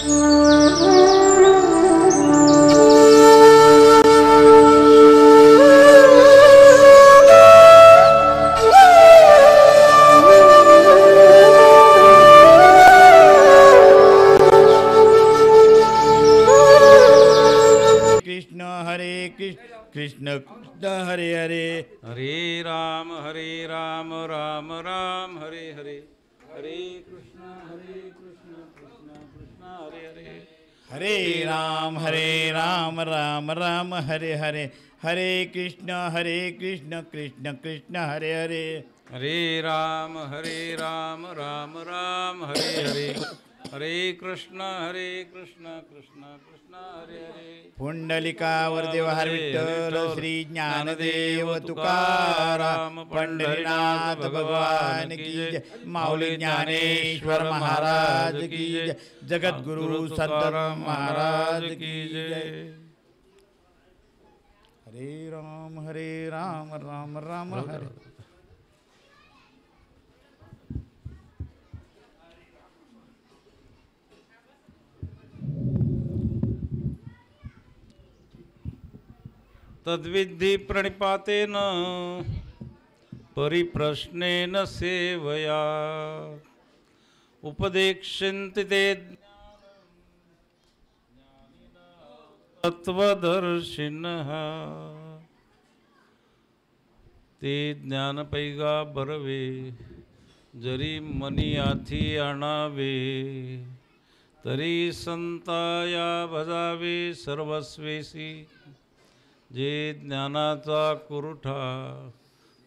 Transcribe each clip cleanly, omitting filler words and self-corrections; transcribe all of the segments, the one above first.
कृष्ण कृष्ण हरे हरे हरे राम राम राम हरे हरे हरे कृष्ण कृष्ण कृष्ण हरे हरे हरे राम राम राम हरे हरे हरे कृष्ण कृष्ण कृष्ण हरे हरे हरे राम राम राम हरे हरे हरे कृष्ण कृष्ण कृष्ण हरे हरे पुंडलिकावर देवहर विठ्ठल श्री ज्ञानदेव तुकाराम पंढरीनाथ भगवान की जय माऊली ज्ञानेश्वर महाराज की जय जगद्गुरु संत महाराज की जय हरे राम राम हरे तद्विद्धि प्रणिपातेन परिप्रश्नेन सेवया उपदेक्ष्यन्ति ते तत्वदर्शिनः ते ज्ञानपैगा बरवे जरी मनी आथी आणावे तरी संताया भजावे सर्वस्वेसी जे ज्ञानाचा कुरुठा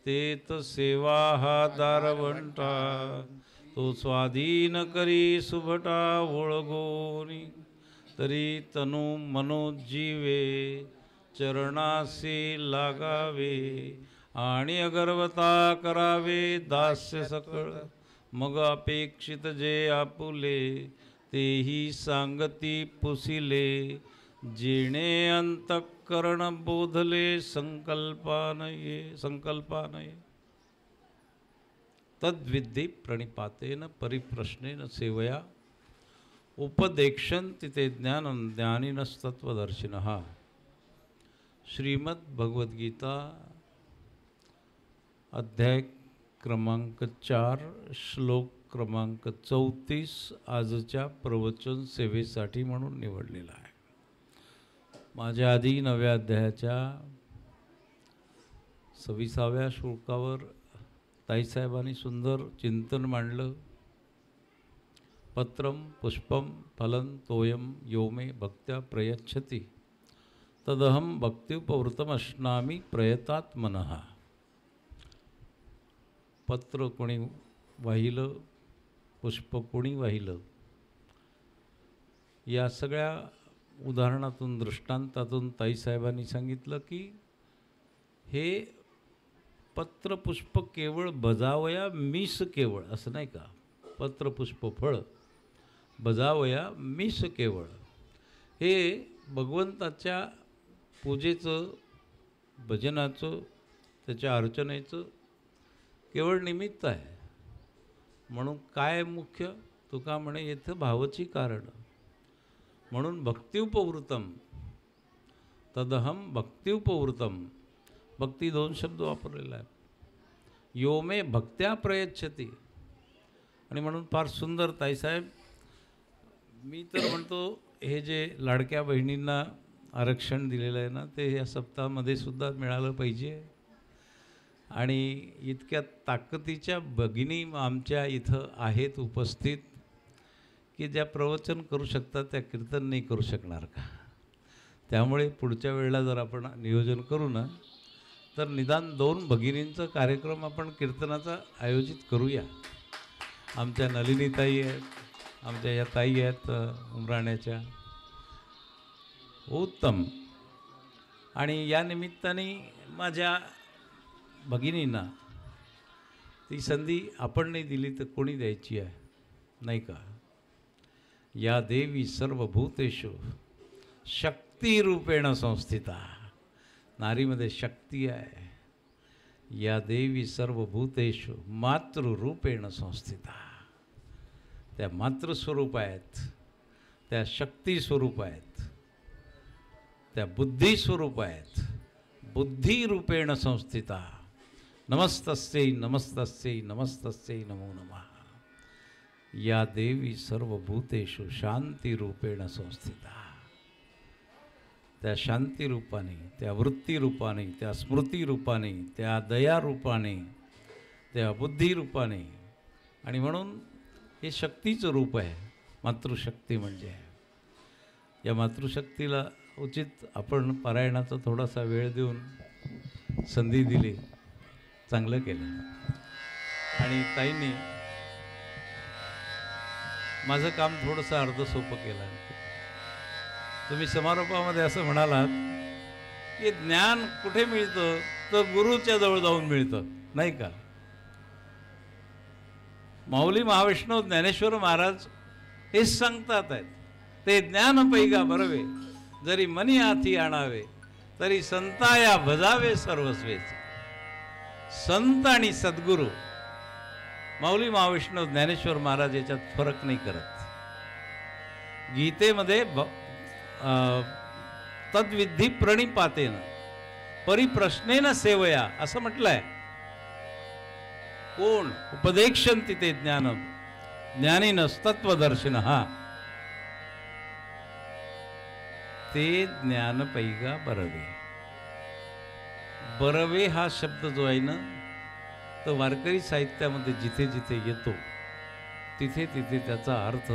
तेत सेवा हा दारवंटा तो स्वाधीन करी सुभटा ओळगोनी तरी तनु मनोजीवे चरणासी लागावे आणि अगर्वता करावे दास्य सकळ मग अपेक्षित जे आपुले तेही सांगती पुसिले जेणे अंतःकरण बोधले संकल्पानये तद्विद्धि प्रणिपातेन परिप्रश्नेन सेवया उपदेक्षन्ति ते ज्ञानं ज्ञानिनस्तत्वदर्शिनः श्रीमद् भगवद्गीता अध्याय क्रमांक 4 श्लोक क्रमांक 34 आजच्या प्रवचन सेवेसाठी म्हणून निवडलेला आहे. माझ्या आधी 9व्या अध्यायाच्या 26व्या श्लोकावर ताईसाहेबांनी सुंदर चिंतन मांडलं. पत्रम पुष्पम फलं तोयम यो मे भक्त्या प्रयच्छति तदहम भक्त्युपवृतमश्नामी प्रयतात्मनः. पत्र कोणी वाहिलं, पुष्प कोणी वाहिलं, या सगळ्या उदाहरणातून दृष्टांतातून ताईसाहेबांनी सांगितलं की हे पत्र पुष्प केवळ बजावया मीस केवळ असं नाही का. पत्र पुष्प फळ बजावया मीस केवळ हे भगवंताच्या पूजेचं भजनाचं त्याच्या अर्चनेचं केवळ निमित्त आहे. म्हणून काय मुख्य तुका म्हणे येथं भावची कारण म्हणून भक्तिउपवृतम तदहम भक्तिउपवृतम. भक्ती 2 शब्द वापरलेला आहे. यो मे भक्त्या प्रयच्छति आणि म्हणून फार सुंदर ताईसाहेब. मी तर म्हणतो हे जे लाडक्या बहिणींना आरक्षण दिलेलं आहे ना ते या सप्ताहामध्ये सुद्धा मिळालं पाहिजे. आणि इतक्या ताकदीच्या भगिनी आमच्या इथं आहेत उपस्थित की ज्या प्रवचन करू शकतात त्या कीर्तन नाही करू शकणार का. त्यामुळे पुढच्या वेळेला जर आपण नियोजन करू ना तर निदान 2 भगिनींचा कार्यक्रम आपण कीर्तनाचा आयोजित करूया. आमच्या नलिनीताई आहेत, आमच्या या ताई आहेत उमराण्याच्या, उत्तम. आणि या निमित्ताने माझ्या भगिनींना ती संधी आपण नाही दिली तर कोणी द्यायची आहे नाही का. या देवी सर्वभूतेषु शक्तिरूपेण संस्थिता. नारीमध्ये शक्ती आहे. या देवी सर्वभूतेषु मातृरूपेण संस्थिता. त्या मातृस्वरूप आहेत. त्या शक्ती स्वरूप आहेत, त्या बुद्धी स्वरूप आहेत. बुद्धी रूपेण संस्थिता नमस्तस्यै नमस्तस्यै नमस्तस्यै नमो नमः. या देवी सर्वभूतेषु शांतिरूपेण संस्थिता. त्या शांतिरूपाने, त्या वृत्तीरूपाने, त्या स्मृतीरूपाने, त्या दयारूपाने, त्या बुद्धिरूपाने, आणि म्हणून हे शक्तीचं रूप आहे. मातृशक्ती म्हणजे या मातृशक्तीला उचित आपण पारायणाचा थोडासा वेळ देऊन संधी दिली, चांगलं केलं. आणि ताईंनी माझं काम थोडंसं अर्धसोपं केलं. तुम्ही समारोपामध्ये असं म्हणालात की ज्ञान कुठे मिळतं, तर गुरुच्या जवळ जाऊन मिळतं, नाही का? माऊली महाविष्णू ज्ञानेश्वर महाराज हेच सांगतात आहेत, ते ज्ञान पैगा बरवे जरी मनी हाती आणावे, तरी संताया भजावे सर्वस्वेच. संत आणि सद्गुरू, माऊली महाविष्णू ज्ञानेश्वर महाराज याच्यात फरक नाही करत. गीतेमध्ये तद्विधी प्रणिपातेन परिप्रश्नेन सेवया असं म्हटलंय. कोण उपदेक्षन्ति ते ज्ञानम ज्ञानिनस्तत्वदर्शिनः. ते ज्ञान पैगा बरवे. बरवे हा शब्द जो आहे ना, तर वारकरी साहित्यामध्ये जिथे जिथे येतो तिथे तिथे त्याचा अर्थ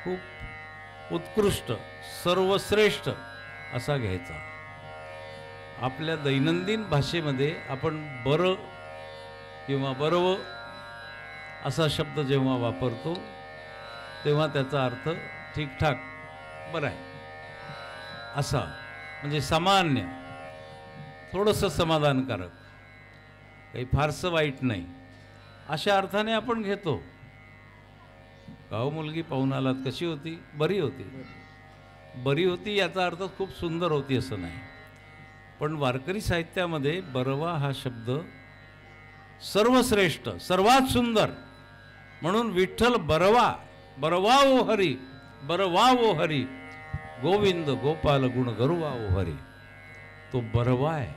खूप उत्कृष्ट, सर्वश्रेष्ठ असा घ्यायचा. आपल्या दैनंदिन भाषेमध्ये आपण बरं किंवा बरव असा शब्द जेव्हा वापरतो तेव्हा त्याचा अर्थ ठीकठाक, बरं आहे असा, म्हणजे सामान्य, थोडंसं समाधानकारक, काही फारसं वाईट नाही, अशा अर्थाने आपण घेतो. गाव मुलगी पाहून आलात, कशी होती? बरी होती. बरी होती याचा अर्थ खूप सुंदर होती असं नाही. पण वारकरी साहित्यामध्ये बरवा हा शब्द सर्वश्रेष्ठ, सर्वात सुंदर, म्हणून विठ्ठल बरवा, बरवा ओ हरी, बरवा ओ हरी, गोविंद गोपाल गुण गरुवा ओ हरी. तो बरवा आहे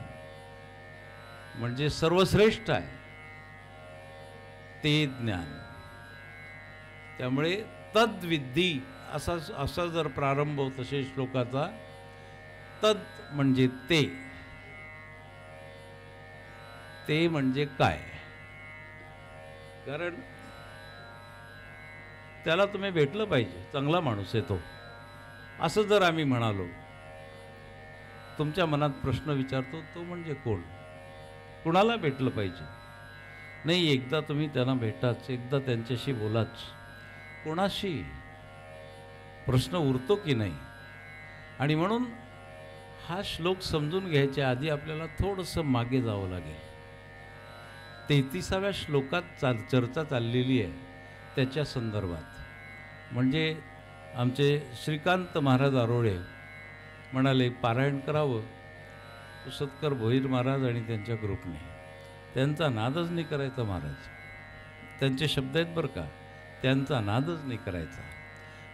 म्हणजे सर्वश्रेष्ठ आहे ते ज्ञान. त्यामुळे तद्विद्धी असा जर प्रारंभ होत असेल श्लोकाचा, तद म्हणजे ते, ते म्हणजे काय? कारण त्याला तुम्ही भेटलं पाहिजे, चांगला माणूस आहे तो, असं जर आम्ही म्हणालो, तुमच्या मनात प्रश्न विचारतो, तो म्हणजे कोण? कुणाला भेटलं पाहिजे? नाही, एकदा तुम्ही त्यांना भेटाच, एकदा त्यांच्याशी बोलाच. कोणाशी? प्रश्न उरतो की नाही? आणि म्हणून हा श्लोक समजून घ्यायच्या आधी आपल्याला थोडंसं मागे जावं लागेल. 33व्या श्लोकात चर्चा चाललेली आहे त्याच्या संदर्भात. म्हणजे आमचे श्रीकांत महाराज आरोळे म्हणाले पारायण करावं, सत्कर भोईर महाराज आणि त्यांच्या ग्रुपने. त्यांचा नादच नाही करायचा महाराज, त्यांचे शब्द आहेत बरं का, त्यांचा नादच नाही करायचा.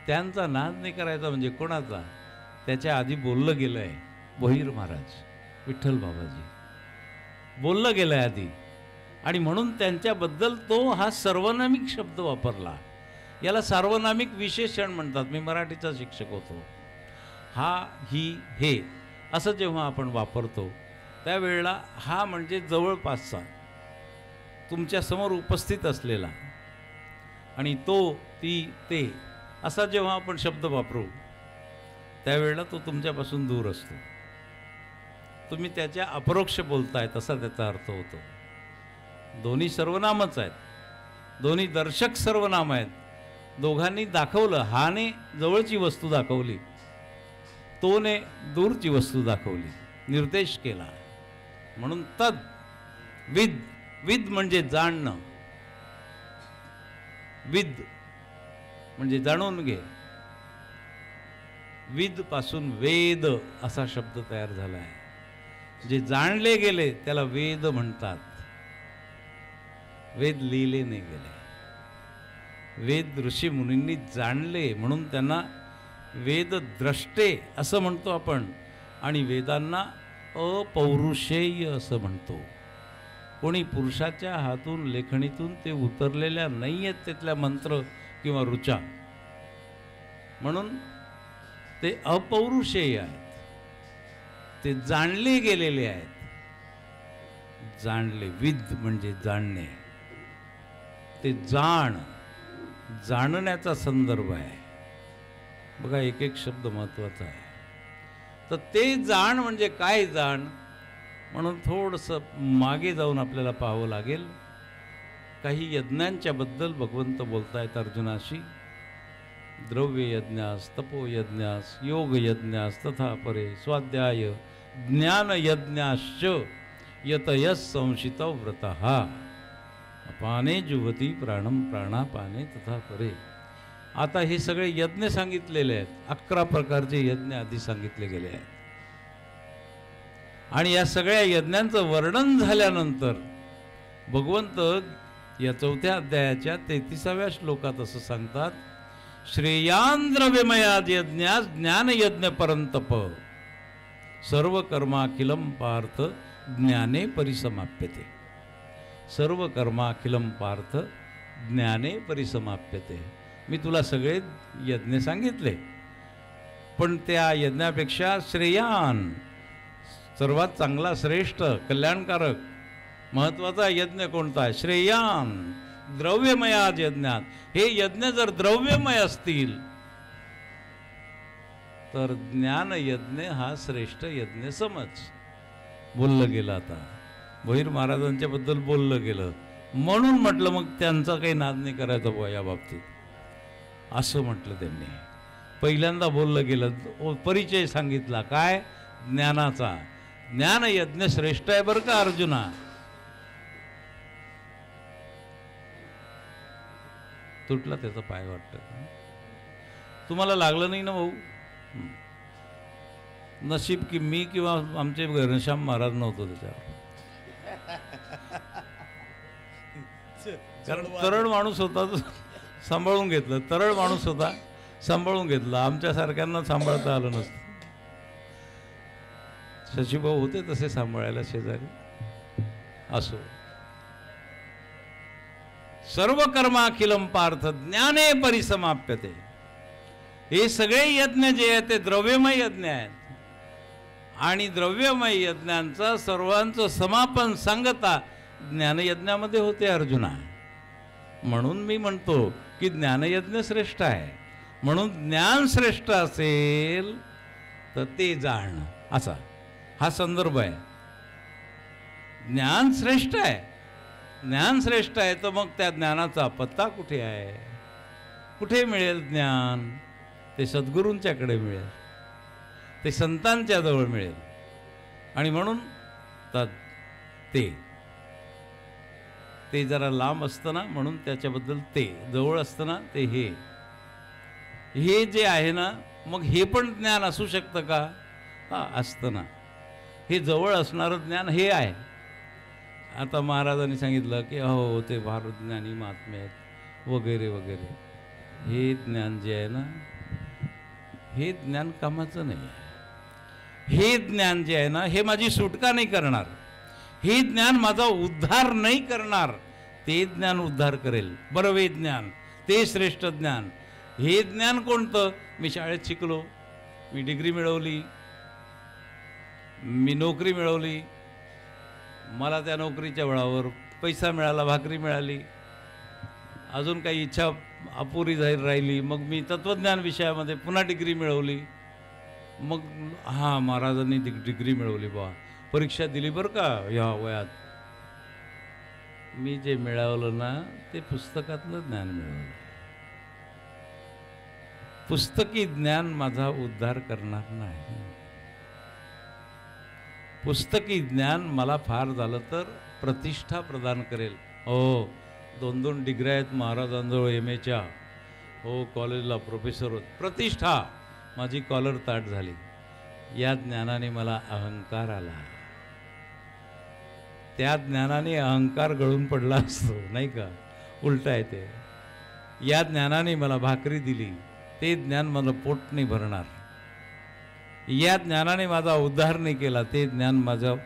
त्यांचा नाद नाही करायचा म्हणजे कोणाचा? त्याच्या आधी बोललं गेलं आहे भोईर महाराज, विठ्ठल बाबाजी बोललं गेलं आहे आधी, आणि म्हणून त्यांच्याबद्दल तो हा सर्वनामिक शब्द वापरला. याला सार्वनामिक विशेषण म्हणतात. मी मराठीचा शिक्षक होतो. हा, ही, हे असं जेव्हा आपण वापरतो त्यावेळेला हा म्हणजे जवळपासचा, तुमच्यासमोर उपस्थित असलेला, आणि तो, ती, ते असा जेव्हा आपण शब्द वापरू त्यावेळेला तो तुमच्यापासून दूर असतो. तुम्ही त्याच्या अपरोक्ष बोलतायत असा त्याचा अर्थ होतो. दोन्ही सर्वनामच आहेत, दोन्ही दर्शक सर्वनाम आहेत. दोघांनी दाखवलं, हाने जवळची वस्तू दाखवली, तोने दूरची वस्तू दाखवली, निर्देश केला. म्हणून तद विद, विद म्हणजे जाणणं, विद म्हणजे जाणून घे. विद पासून वेद असा शब्द तयार झाला आहे. जे जाणले गेले त्याला वेद म्हणतात. वेद लिहिले नाही गेले. वेद ऋषी मुनींनी जाणले म्हणून त्यांना वेदद्रष्टे असं म्हणतो आपण, आणि वेदांना अपौरुषेय असं म्हणतो. कोणी पुरुषाच्या हातून लेखणीतून ते उतरलेल्या नाही आहेत तिथल्या मंत्र किंवा ऋचा, म्हणून ते अपौरुषेय आहेत. ते जाणले गेलेले आहेत. जाणले, विद म्हणजे जाणणे, ते जाणण्याचा संदर्भ आहे. बघा, एक एक शब्द महत्त्वाचा आहे. तर ते जाण म्हणजे काय जाण, म्हणून थोडंसं मागे जाऊन आपल्याला पाहावं लागेल. काही यज्ञांच्या बद्दल भगवंत बोलतायत अर्जुनाशी. द्रव्य यज्ञास, तपो यज्ञास, योग यज्ञास, तथा परे स्वाध्याय ज्ञान यज्ञाश्च यतयस संशितव व्रतः अपाने जुवती प्राणम प्राणापाने तथा परे. आता हे सगळे यज्ञ सांगितलेले आहेत. 11 प्रकारचे यज्ञ आधी सांगितले गेले आहेत. आणि या सगळ्या यज्ञांचं वर्णन झाल्यानंतर भगवंत या 4थ्या अध्यायाच्या 33व्या श्लोकात असं सांगतात, श्रेयान द्रव्यमयाद यज्ञास ज्ञानयज्ञ परंतप सर्व कर्माखिलम पार्थ ज्ञाने परिसमाप्यते. सर्व कर्माखिलम पार्थ ज्ञाने परिसमाप्यते. मी तुला सगळे यज्ञ सांगितले, पण त्या यज्ञापेक्षा श्रेयान, सर्वात चांगला, श्रेष्ठ, कल्याणकारक, महत्त्वाचा यज्ञ कोणता आहे? श्रेयान द्रव्यमयाद यज्ञात. हे यज्ञ जर द्रव्यमय असतील तर ज्ञान यज्ञ हा श्रेष्ठ यज्ञ समज. बोललं गेलं. आता भैर महाराजांच्या बद्दल बोललं गेलं म्हणून म्हटलं मग त्यांचा काही नाद नाही करायचा बुवा या बाबतीत, असं म्हटलं त्यांनी. पहिल्यांदा बोललं गेलं, परिचय सांगितला काय? ज्ञानाचा. ज्ञान यज्ञ श्रेष्ठ आहे बरं का अर्जुना. तुटला त्याचा पाय वाटतं. तुम्हाला लागलं नाही ना भाऊ? नशीब की मी किंवा आमचे घनश्याम महाराज नव्हतो त्याच्यावर. कारण तरळ माणूस होता, सांभाळून घेतलं. तरळ माणूस होता, सांभाळून घेतलं. आमच्यासारख्यांना सांभाळता आलं नसतं. शशीभाऊ होते तसे सांभाळायला शेजारी. असो. सर्व कर्माखिलम पार्थ ज्ञाने परिसमाप्यते. हे सगळे यज्ञ जे आहेत ते द्रव्यमय यज्ञ आहेत. आणि द्रव्यमय यज्ञांचं सर्वांचं समापन सांगता ज्ञानयज्ञामध्ये होते अर्जुना. म्हणून मी म्हणतो की ज्ञानयज्ञ श्रेष्ठ आहे. म्हणून ज्ञान श्रेष्ठ असेल तर ते जाण, असा हा संदर्भ आहे. ज्ञान श्रेष्ठ आहे. ज्ञान श्रेष्ठ आहे तर मग त्या ज्ञानाचा पत्ता कुठे आहे? कुठे मिळेल ज्ञान? ते सद्गुरूंच्याकडे मिळेल, ते संतांच्या जवळ मिळेल. आणि म्हणून ते जरा लांब असतं ना, म्हणून त्याच्याबद्दल ते जवळ असतं ना, ते हे जे आहे ना, मग हे पण ज्ञान असू शकतं का? हा, असतं ना. हे जवळ असणारं ज्ञान हे आहे. आता महाराजांनी सांगितलं की हो ते भारतज्ञानी महात्मे आहेत वगैरे वगैरे. हे ज्ञान जे आहे ना, हे ज्ञान कामाचं नाही आहे. हे ज्ञान जे आहे ना, हे माझी सुटका नाही करणार. हे ज्ञान माझा उद्धार नाही करणार. ते ज्ञान उद्धार करेल. बरं, ज्ञान ते श्रेष्ठ ज्ञान. हे ज्ञान कोणतं? मी शाळेत शिकलो, मी डिग्री मिळवली, मी नोकरी मिळवली, मला त्या नोकरीच्या बळावर पैसा मिळाला, भाकरी मिळाली, अजून काही इच्छा अपुरी राहिली, मग मी तत्त्वज्ञान विषयामध्ये पुन्हा डिग्री मिळवली. मग हां, महाराजांनी डिग्री मिळवली बा, परीक्षा दिली बरं का या वयात. मी जे मिळवलं ना ते पुस्तकातलं ज्ञान मिळवलं. पुस्तकी ज्ञान माझा उद्धार करणार नाही. पुस्तकी ज्ञान मला फार झालं तर प्रतिष्ठा प्रदान करेल. हो, 2-2 डिग्र्या आहेत महाराजांजवळ MAच्या. हो, कॉलेजला प्रोफेसर होत. प्रतिष्ठा. माझी कॉलर ताट झाली. या ज्ञानाने मला अहंकार आला. त्या ज्ञानाने अहंकार गळून पडला असतो, नाही का? उलट आहे ते. या ज्ञानाने मला भाकरी दिली, ते ज्ञान मला पोट नाही भरणार. या ज्ञानाने माझा उद्धार नाही केला, ते ज्ञान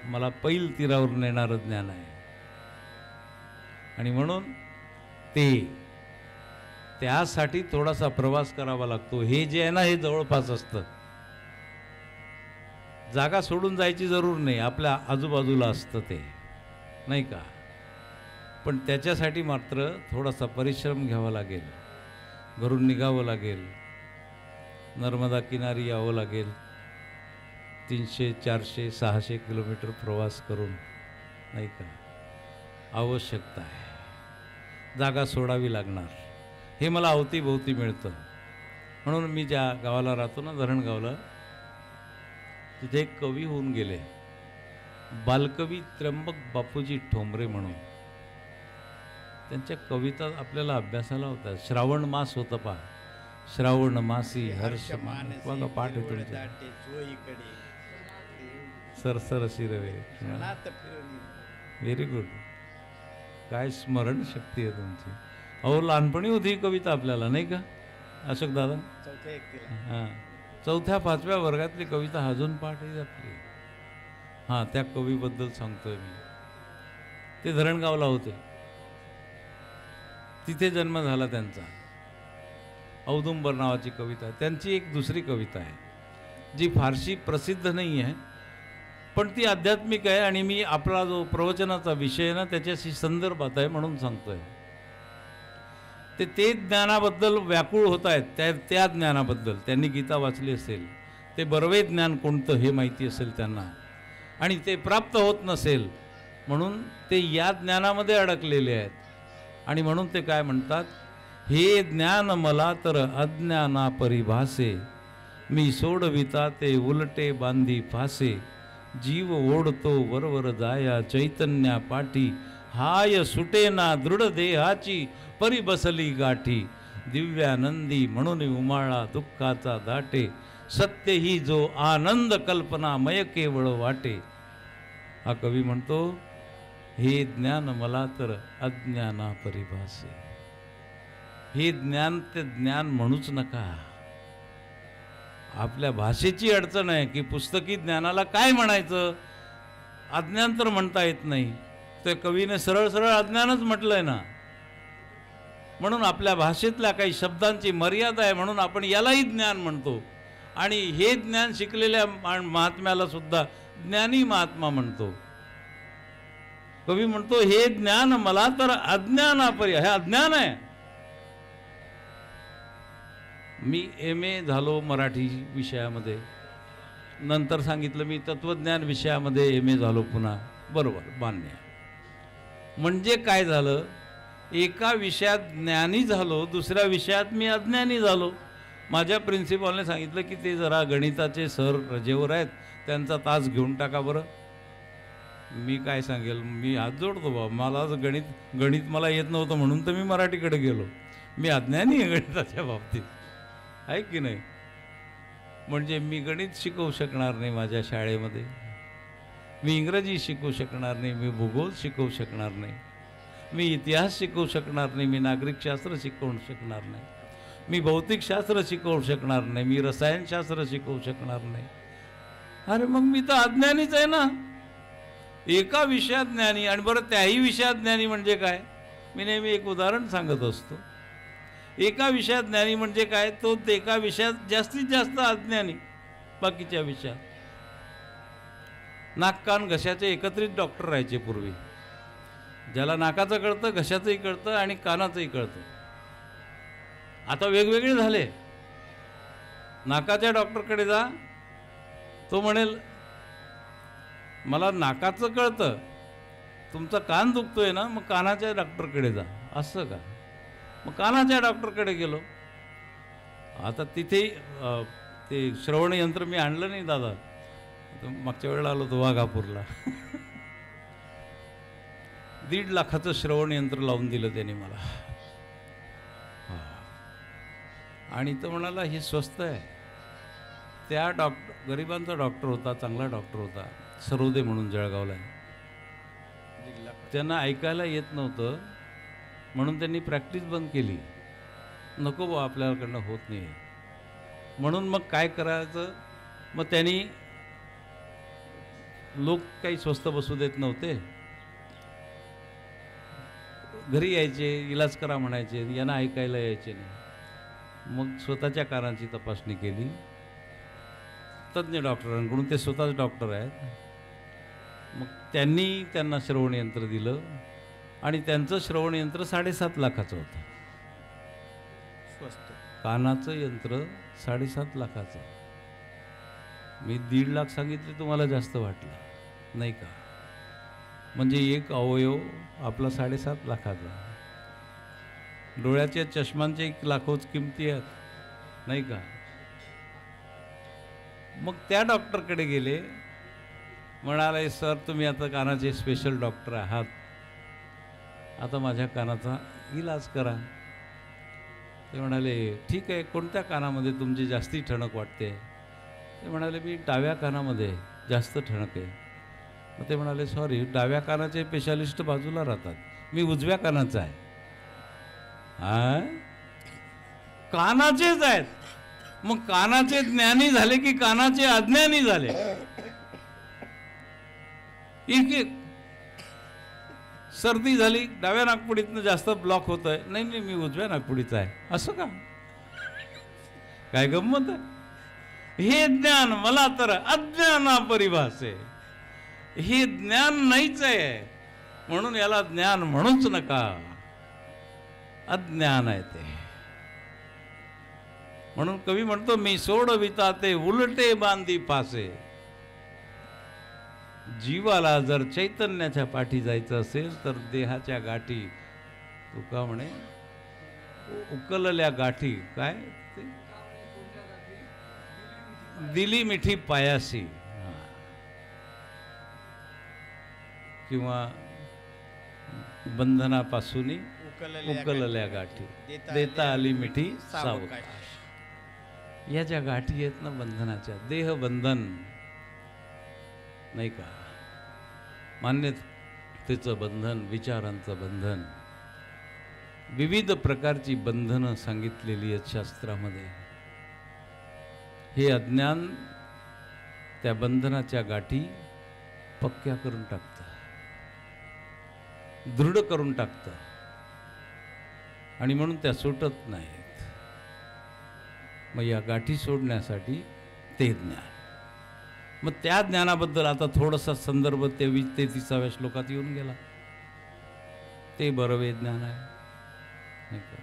मला पैल तीरावर नेणारं ज्ञान आहे. आणि म्हणून त्यासाठी थोडासा प्रवास करावा लागतो. हे जे आहे ना, हे जवळपास असतं. जागा सोडून जायची जरूर नाही, आपल्या आजूबाजूला असतं ते, नाही का. पण त्याच्यासाठी मात्र थोडासा परिश्रम घ्यावा लागेल. घरून निघावं लागेल, नर्मदा किनारी यावं लागेल, 300, 400, 600 किलोमीटर प्रवास करून, नाही का. आवश्यकता आहे, जागा सोडावी लागणार. हे मला अवतीभोवती मिळतं. म्हणून मी ज्या गावाला राहतो ना, धरणगावला, तिथे एक कवी होऊन गेले, बालकवी त्र्यंबक बापूजी ठोंबरे म्हणून. त्यांच्या कविता आपल्याला अभ्यासाला होत्या. श्रावण मास होतं पहा, श्रावण मासी हर्ष बघा, पाठ आहे तुमच्या. सरसर शिरवे, व्हेरी गुड. काय स्मरण शक्ती आहे तुमची. अहो, लहानपणी होती ही कविता आपल्याला, नाही का अशोक दादा? हां, 4-5व्या वर्गातली कविता अजून पाठ आहे आपली. हां, त्या कवीबद्दल सांगतोय मी. ते धरणगावला होते, तिथे जन्म झाला त्यांचा. औदुंबर नावाची कविता आहे त्यांची. एक दुसरी कविता आहे जी फारशी प्रसिद्ध नाही आहे, पण ती आध्यात्मिक आहे. आणि मी आपला जो प्रवचनाचा विषय आहे ना, त्याच्याशी संदर्भात आहे म्हणून सांगतोय. ते ज्ञानाबद्दल व्याकुळ होत आहेत. त्या ज्ञानाबद्दल त्यांनी गीता वाचली असेल, ते बरवे ज्ञान कोणतं हे माहिती असेल त्यांना, आणि ते प्राप्त होत नसेल म्हणून ते या ज्ञानामध्ये अडकलेले आहेत. आणि म्हणून ते काय म्हणतात, हे ज्ञान मला तर अज्ञाना परिभासे, मी सोडविता ते उलटे बांधी फासे, जीव ओढतो वरवर जाया चैतन्या पाठी, हाय सुटेना दृढ देहाची परी बसली गाठी, दिव्यानंदी म्हणून उमाळा दुःखाचा दाटे, सत्य ही जो आनंद कल्पनामय केवळ वाटे. हा कवी म्हणतो, हे ज्ञान मला तर अज्ञाना परिभासे. हे ज्ञान ते ज्ञान म्हणूच नका. आपल्या भाषेची अडचण आहे की पुस्तकी ज्ञानाला काय म्हणायचं, अज्ञान तर म्हणता येत नाही. त्या कवीने सरळ सरळ अज्ञानच म्हटलंय ना. म्हणून आपल्या भाषेतल्या काही शब्दांची मर्यादा आहे, म्हणून आपण यालाही ज्ञान म्हणतो. आणि हे ज्ञान शिकलेल्या महात्म्याला सुद्धा ज्ञानी महात्मा म्हणतो. कवी म्हणतो, हे ज्ञान मला तर अज्ञानापरी, हे अज्ञान आहे. मी MA झालो मराठी विषयामध्ये, नंतर सांगितलं मी तत्वज्ञान विषयामध्ये MA झालो पुन्हा. बरोबर, मान्य आहे. म्हणजे काय झालं, एका विषयात ज्ञानी झालो, दुसऱ्या विषयात मी अज्ञानी झालो. माझ्या प्रिन्सिपॉलने सांगितलं की ते जरा गणिताचे सर रजेवर आहेत, त्यांचा तास घेऊन टाका बरं. मी काय सांगेल, मी हात जोडतो बाबा, मला गणित मला येत नव्हतं म्हणून तर मी मराठीकडे गेलो. मी अज्ञानी आहे गणिताच्या बाबतीत, आहे की नाही. म्हणजे मी गणित शिकवू शकणार नाही माझ्या शाळेमध्ये, मी इंग्रजी शिकवू शकणार नाही, मी भूगोल शिकवू शकणार नाही, मी इतिहास शिकवू शकणार नाही, मी नागरिकशास्त्र शिकवू शकणार नाही, मी भौतिकशास्त्र शिकवू शकणार नाही, मी रसायनशास्त्र शिकवू शकणार नाही. अरे मग मी तर अज्ञानीच आहे ना. एका विषयात ज्ञानी, आणि बरं त्याही विषयात ज्ञानी म्हणजे काय, मी नेहमी एक उदाहरण सांगत असतो. एका विषयात ज्ञानी म्हणजे काय, तो एका विषयात जास्तीत जास्त अज्ञानी बाकीच्या विषयात. नाक कान घशाचे एकत्रित डॉक्टर राहायचे पूर्वी. ज्याला नाकाचं कळतं, घशाचंही कळतं आणि कानाचंही कळतं. आता वेगवेगळे झाले. नाकाच्या डॉक्टरकडे जा, तो म्हणेल मला नाकाचं कळतं, तुमचा कान दुखतोय ना, मग कानाच्या डॉक्टरकडे जा. असं का? मग कानाच्या डॉक्टरकडे गेलो. आता तिथे ते श्रवण यंत्र मी आणलं नाही दादा, मागच्या वेळेला आलो तो वाघापूरला. 1.5 लाखाचं श्रवण यंत्र लावून दिलं त्याने मला. आणि तो म्हणाला हे स्वस्त आहे. त्या गरिबांचा डॉक्टर होता, चांगला डॉक्टर होता, सरोदे म्हणून जळगावला. त्यांना ऐकायला येत नव्हतं म्हणून त्यांनी प्रॅक्टिस बंद केली. नको बा आपल्याकडनं होत नाही. म्हणून मग काय करायचं, मग त्यांनी लोक काही स्वस्त बसू देत नव्हते. घरी यायचे, इलाज करा म्हणायचे, यांना ऐकायला यायचे नाही. मग स्वतःच्या कानाची तपासणी केली तज्ज्ञ डॉक्टरांकडून, ते स्वतःच डॉक्टर आहेत. मग त्यांनी त्यांना श्रवणयंत्र दिलं आणि त्यांचं श्रवणयंत्र 7.5 लाखाचं होतं. स्वस्त. कानाचं यंत्र 7.5 लाखाचं. मी 1.5 लाख सांगितले, तुम्हाला जास्त वाटलं नाही का? म्हणजे एक अवयव आपला 7.5 लाखाचा. डोळ्याच्या चष्मांचे 1 लाखोच किमती आहेत नाही का? मग त्या डॉक्टरकडे गेले, म्हणाले सर तुम्ही आता कानाचे स्पेशल डॉक्टर आहात, आता माझ्या कानाचा इलाज करा. ते म्हणाले ठीक आहे, कोणत्या कानामध्ये तुमची जास्ती ठणक वाटते? ते म्हणाले मी डाव्या कानामध्ये जास्त ठणक आहे. मग ते म्हणाले सॉरी, डाव्या कानाचे स्पेशालिस्ट बाजूला राहतात, मी उजव्या कानाचा आहे. कानाचेच आहेत. मग कानाचे ज्ञानी झाले की कानाचे अज्ञानी झाले? इतके सर्दी झाली, डाव्या नागपुडीतनं जास्त ब्लॉक होत आहे, नाही नाही मी उजव्या नागपुडीचा आहे, असं का? काय गंमत आहे? हे ज्ञान मला तर अज्ञाना परिभाषे. हे ज्ञान नाहीच आहे, म्हणून याला ज्ञान म्हणूच नका, अज्ञान आहे ते. म्हणून कवी म्हणतो मी सोडविता ते उलटे बांधी पासे. जीवाला जर चैतन्याच्या पाठी जायचं असेल तर देहाच्या गाठी, तुका म्हणे उकलल्या गाठी, काय ते दिली मिठी पायासी, किंवा बंधनापासून उकलल्या गाठी, देता आली मिठी सावकाश. या ज्या गाठी आहेत ना बंधनाच्या, देह बंधन नाही का, मान्यतेचं बंधन, विचारांचं बंधन, विविध प्रकारची बंधनं सांगितलेली आहेत शास्त्रामध्ये. हे अज्ञान त्या बंधनाच्या गाठी पक्क्या करून टाकतं, दृढ करून टाकतं, आणि म्हणून त्या सुटत नाहीत. मग या गाठी सोडण्यासाठी ते ज्ञान. मग त्या ज्ञानाबद्दल आता थोडासा संदर्भ 23-33व्या श्लोकात येऊन गेला. ते बरवे ज्ञान आहे नाही का?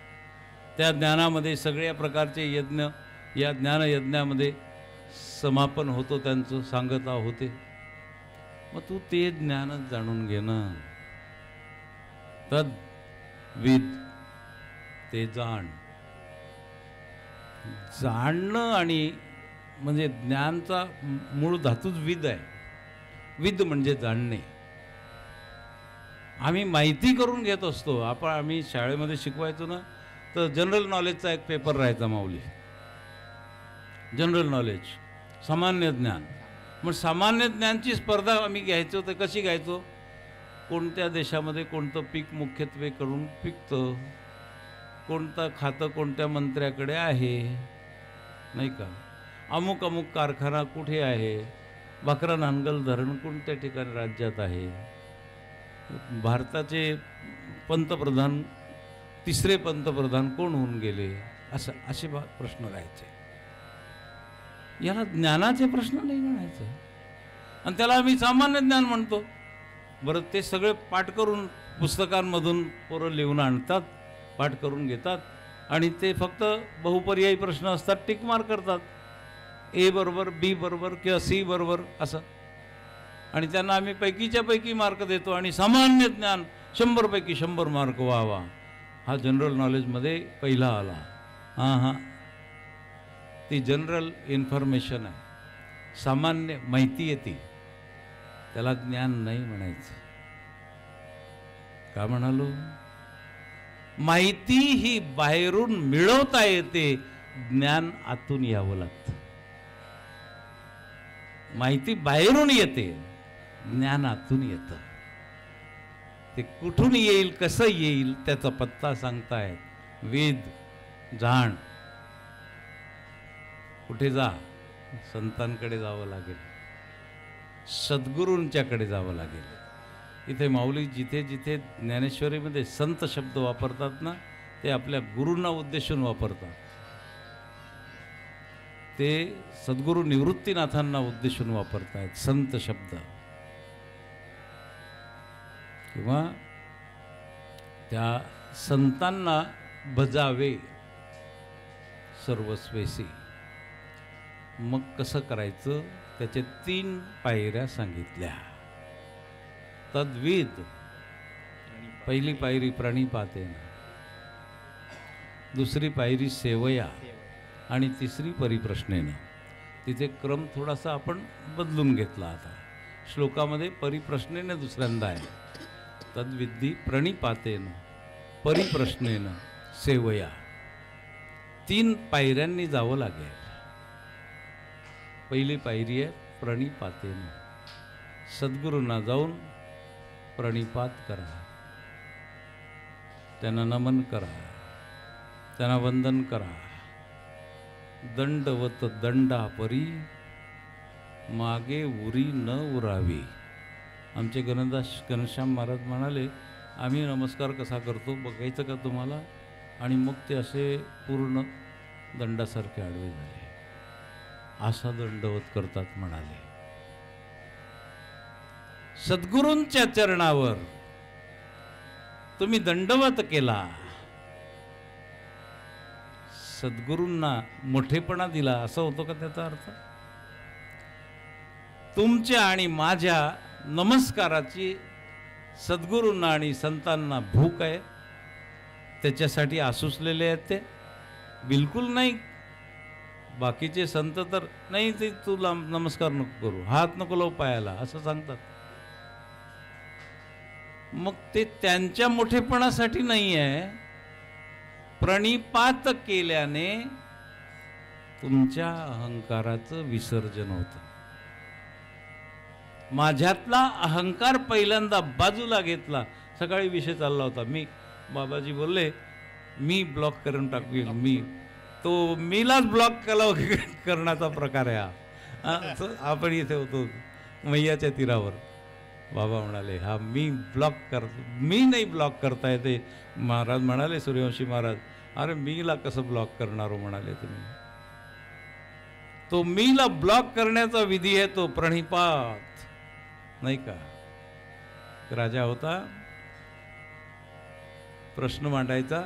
त्या ज्ञानामध्ये सगळ्या प्रकारचे यज्ञ, या ज्ञानयज्ञामध्ये समापन होतो, त्यांचं सांगता होते. मग तू ते ज्ञानच जाणून घेणं, तद विद, ते जाणणं. आणि म्हणजे ज्ञानचा मूळ धातूच विद आहे. विद म्हणजे जाणणे. आम्ही माहिती करून घेत असतो. आम्ही शाळेमध्ये शिकवायचो ना, तर जनरल नॉलेजचा एक पेपर राहायचा माऊली, जनरल नॉलेज, सामान्य ज्ञान. मग सामान्य ज्ञानची स्पर्धा आम्ही घ्यायचो. तर कशी घ्यायचो? कोणत्या देशामध्ये कोणतं पीक मुख्यत्वे करून पिकतं, कोणतं खातं कोणत्या मंत्र्याकडे आहे नाही का, अमुक अमुक कारखाना कुठे आहे, भाकरा नांगल धरण कोणत्या ठिकाणी राज्यात आहे, भारताचे पंतप्रधान, तिसरे पंतप्रधान कोण होऊन गेले, असे प्रश्न राहायचे. याला ज्ञानाचे प्रश्न नाही म्हणायचे, आणि त्याला आम्ही सामान्य ज्ञान म्हणतो. बरं, ते सगळे पाठ करून पुस्तकांमधून पोरं लिहून आणतात, पाठ करून घेतात, आणि ते फक्त बहुपर्यायी प्रश्न असतात, टिक मार्क करतात, ए बरोबर, बी बरोबर किंवा सी बरोबर असं, आणि त्यांना आम्ही पैकीच्या पैकी मार्क देतो. आणि सामान्य ज्ञान 100 पैकी 100 मार्क, वा वा, हा जनरल नॉलेजमध्ये पहिला आला. हां, ती जनरल इन्फॉर्मेशन आहे, सामान्य माहिती आहे ती, त्याला ज्ञान नाही म्हणायचं. का म्हणालो? माहिती ही बाहेरून मिळवता येते, ज्ञान आतून यावं लागतं. माहिती बाहेरून येते, ज्ञान आतून येतं. ते कुठून येईल, कसं येईल, त्याचा पत्ता सांगतायत वेद, जाण. कुठे जा? संतांकडे जावं लागेल, सद्गुरूंच्याकडे जावं लागेल. इथे माऊली जिथे जिथे ज्ञानेश्वरीमध्ये संत शब्द वापरतात ना, ते आपल्या गुरूंना उद्देशून वापरतात. ते सद्गुरू निवृत्तीनाथांना उद्देशून वापरतायत संत शब्द. किंवा त्या संतांना भजावे सर्वस्वेसी. मग कसं करायचं त्याचे 3 पायऱ्या सांगितल्या. तद्विद, पहिली पायरी प्रणिपातेन, दुसरी पायरी सेवया आणि तिसरी परिप्रश्नेनं. तिथे क्रम थोडासा आपण बदलून घेतला. आता श्लोकामध्ये परिप्रश्नेनं दुसऱ्यांदा आहे. तद्विद्धी प्रणिपातेन परिप्रश्नेनं सेवया. 3 पायऱ्यांनी जावं लागेल. पहिली पायरी आहे प्रणिपातेनं. सद्गुरूंना जाऊन प्रणिपात करा, त्यांना नमन करा, त्यांना वंदन करा. दंडवत दंडापरी मागे उरी न उरावी. आमचे घनश्याम महाराज म्हणाले, आम्ही नमस्कार कसा करतो बघायचं का तुम्हाला? आणि मग ते असे पूर्ण दंडासारखे आडवे झाले. असा दंडवत करतात म्हणाले. सद्गुरूंच्या चरणावर तुम्ही दंडवत केला, सद्गुरूंना मोठेपणा दिला, असं होतो का त्याचा अर्थ? तुमच्या आणि माझ्या नमस्काराची सद्गुरूंना आणि संतांना भूक आहे, त्याच्यासाठी आसुसलेले आहेत ते? बिलकुल नाही. बाकीचे संत तर नाही, ते तुला नमस्कार नको करू, हात नको लावू पायाला, असं सांगतात. मग ते त्यांच्या मोठेपणासाठी नाही आहे. प्रणिपात केल्याने तुमच्या अहंकाराचं विसर्जन होतं. माझ्यातला अहंकार पहिल्यांदा बाजूला घेतला. सकाळी विषय चालला होता, बाबाजी बोलले मी ब्लॉक करून टाकतील, तो मीलाच ब्लॉक करण्याचा प्रकार आहे हा. आपण इथे होतो मैयाच्या तीरावर. बाबा म्हणाले हा मी ब्लॉक करतो. मी नाही ब्लॉक करता येते. महाराज म्हणाले, सूर्यवंशी महाराज, अरे मीला कसं ब्लॉक करणार हो म्हणाले तुम्ही. तो मीला ब्लॉक करण्याचा विधी आहे तो प्रणिपात, नाही का? राजा होता, प्रश्न मांडायचा,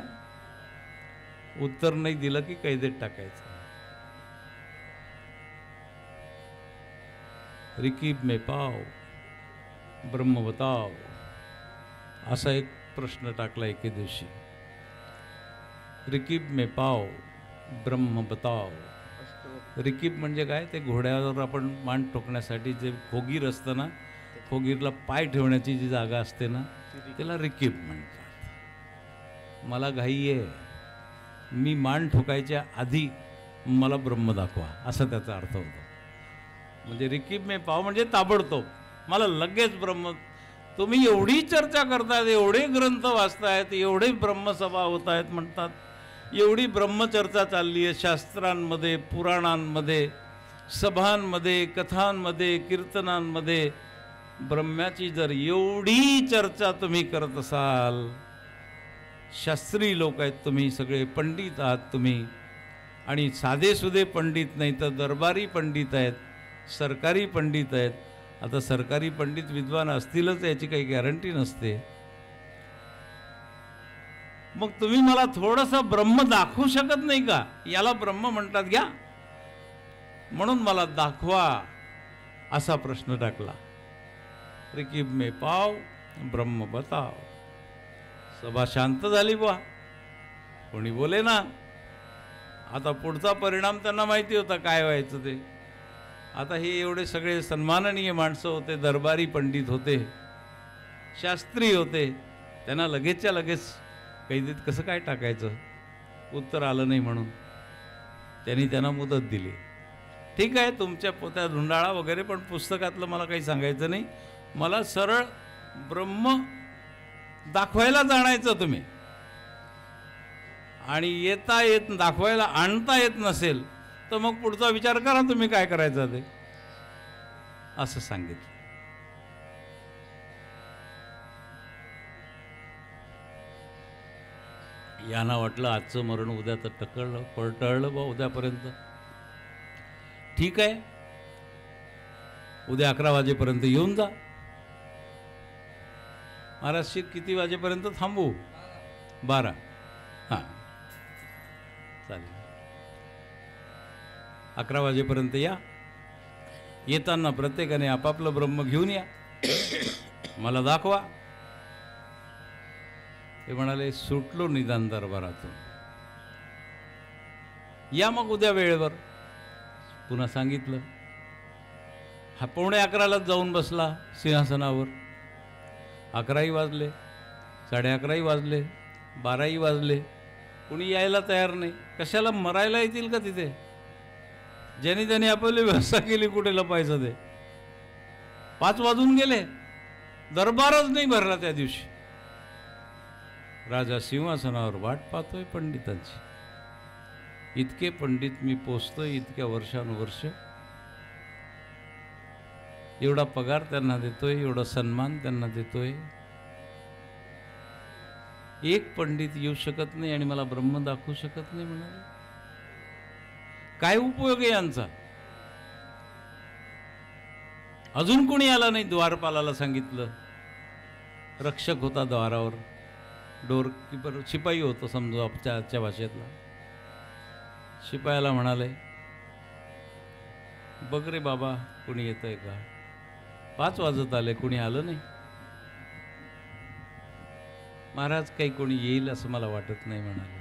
उत्तर नाही दिलं की कैदेत टाकायचं. रिकीब में पाव ब्रह्म बताव, असा एक प्रश्न टाकला एके दिवशी. रिकीब में पाव ब्रह्म बताव. रिकीब म्हणजे काय? ते घोड्यावर आपण मान ठोकण्यासाठी जे खोगीर असतं ना, खोगीरला पाय ठेवण्याची जी जागा असते ना, त्याला रिकीब म्हणतात. मला घाई आहे, मी मान ठोकायच्या आधी मला ब्रह्म दाखवा, असा त्याचा अर्थ होतो. म्हणजे रिकीब में पाव म्हणजे ताबडतोब मला लगेच ब्रह्म. तुम्ही एवढी चर्चा करतायत, एवढे ग्रंथ वाचतायत, एवढे ब्रह्मसभा होत आहेत म्हणतात, एवढी ब्रह्मचर्चा चालली आहे शास्त्रांमध्ये, पुराणांमध्ये, सभांमध्ये, कथांमध्ये, कीर्तनांमध्ये. ब्रह्म्याची जर एवढी चर्चा तुम्ही करत असाल, शास्त्रीय लोक आहेत तुम्ही, सगळे पंडित आहात तुम्ही, आणि साधेसुधे पंडित नाही तर दरबारी पंडित आहेत, सरकारी पंडित आहेत. आता सरकारी पंडित विद्वान असतीलच याची काही गॅरंटी नसते. मग तुम्ही मला थोडंसं ब्रह्म दाखवू शकत नाही का? याला ब्रह्म म्हणतात घ्या, म्हणून मला दाखवा, असा प्रश्न टाकला. रिकीब में पाव ब्रह्म बताव. सभा शांत झाली. बा कोणी बोले ना. आता पुढचा परिणाम त्यांना माहिती होता काय व्हायचं ते. आता हे एवढे सगळे सन्माननीय माणसं होते, दरबारी पंडित होते, शास्त्री होते, त्यांना लगेचच्या लगेच कैदेत कसं काय टाकायचं? उत्तर आलं नाही म्हणून त्यांना मुदत दिली. ठीक आहे, तुमच्या पोत्या धुंडाळा वगैरे, पण पुस्तकातलं मला काही सांगायचं नाही. मला सरळ ब्रह्म दाखवायला जाणायचं तुम्ही. आणि येता येत दाखवायला आणता येत नसेल तर मग पुढचा विचार करा तुम्ही काय करायचं ते, असं सांगितलं. यांना वाटलं आजचं मरण उद्या तर टळलं बा उद्यापर्यंत. ठीक आहे, उद्या 11 वाजेपर्यंत येऊन जा. महाराजशी किती वाजेपर्यंत थांबू? 12. हां चालेल, 11 वाजेपर्यंत या. येताना प्रत्येकाने आपापलं ब्रह्म घेऊन या, मला दाखवा. ते म्हणाले सुटलो निदान दरबारातून, या मग उद्या वेळेवर. पुन्हा सांगितलं. हा 11:45 जाऊन बसला सिंहासनावर. 11ही वाजले, 11:30ही वाजले, 12ही वाजले. कुणी यायला तयार नाही. कशाला मरायला येतील का तिथे? ज्यांनी त्यांनी आपली व्यवस्था केली कुठे लपायचं ते. 5 वाजून गेले, दरबारच नाही भरला त्या दिवशी. राजा सिंहासनावर वाट पाहतोय पंडितांची. इतके पंडित मी पोचतोय इतक्या वर्षानुवर्ष, एवढा पगार त्यांना देतोय, एवढा सन्मान त्यांना देतोय. एक पंडित येऊ शकत नाही आणि मला ब्रह्म दाखवू शकत नाही म्हणाले. काय उपयोग आहे यांचा? अजून कोणी आला नाही. द्वारपालाला सांगितलं. रक्षक होता द्वारावर, डोर कीपर, शिपाई होतो समजा आजच्या भाषेतला. शिपायाला म्हणाले, बघ रे बाबा कोणी येतंय का? 5 वाजत आले, कोणी आलं नाही. महाराज काही कोणी येईल असं मला वाटत नाही म्हणाले.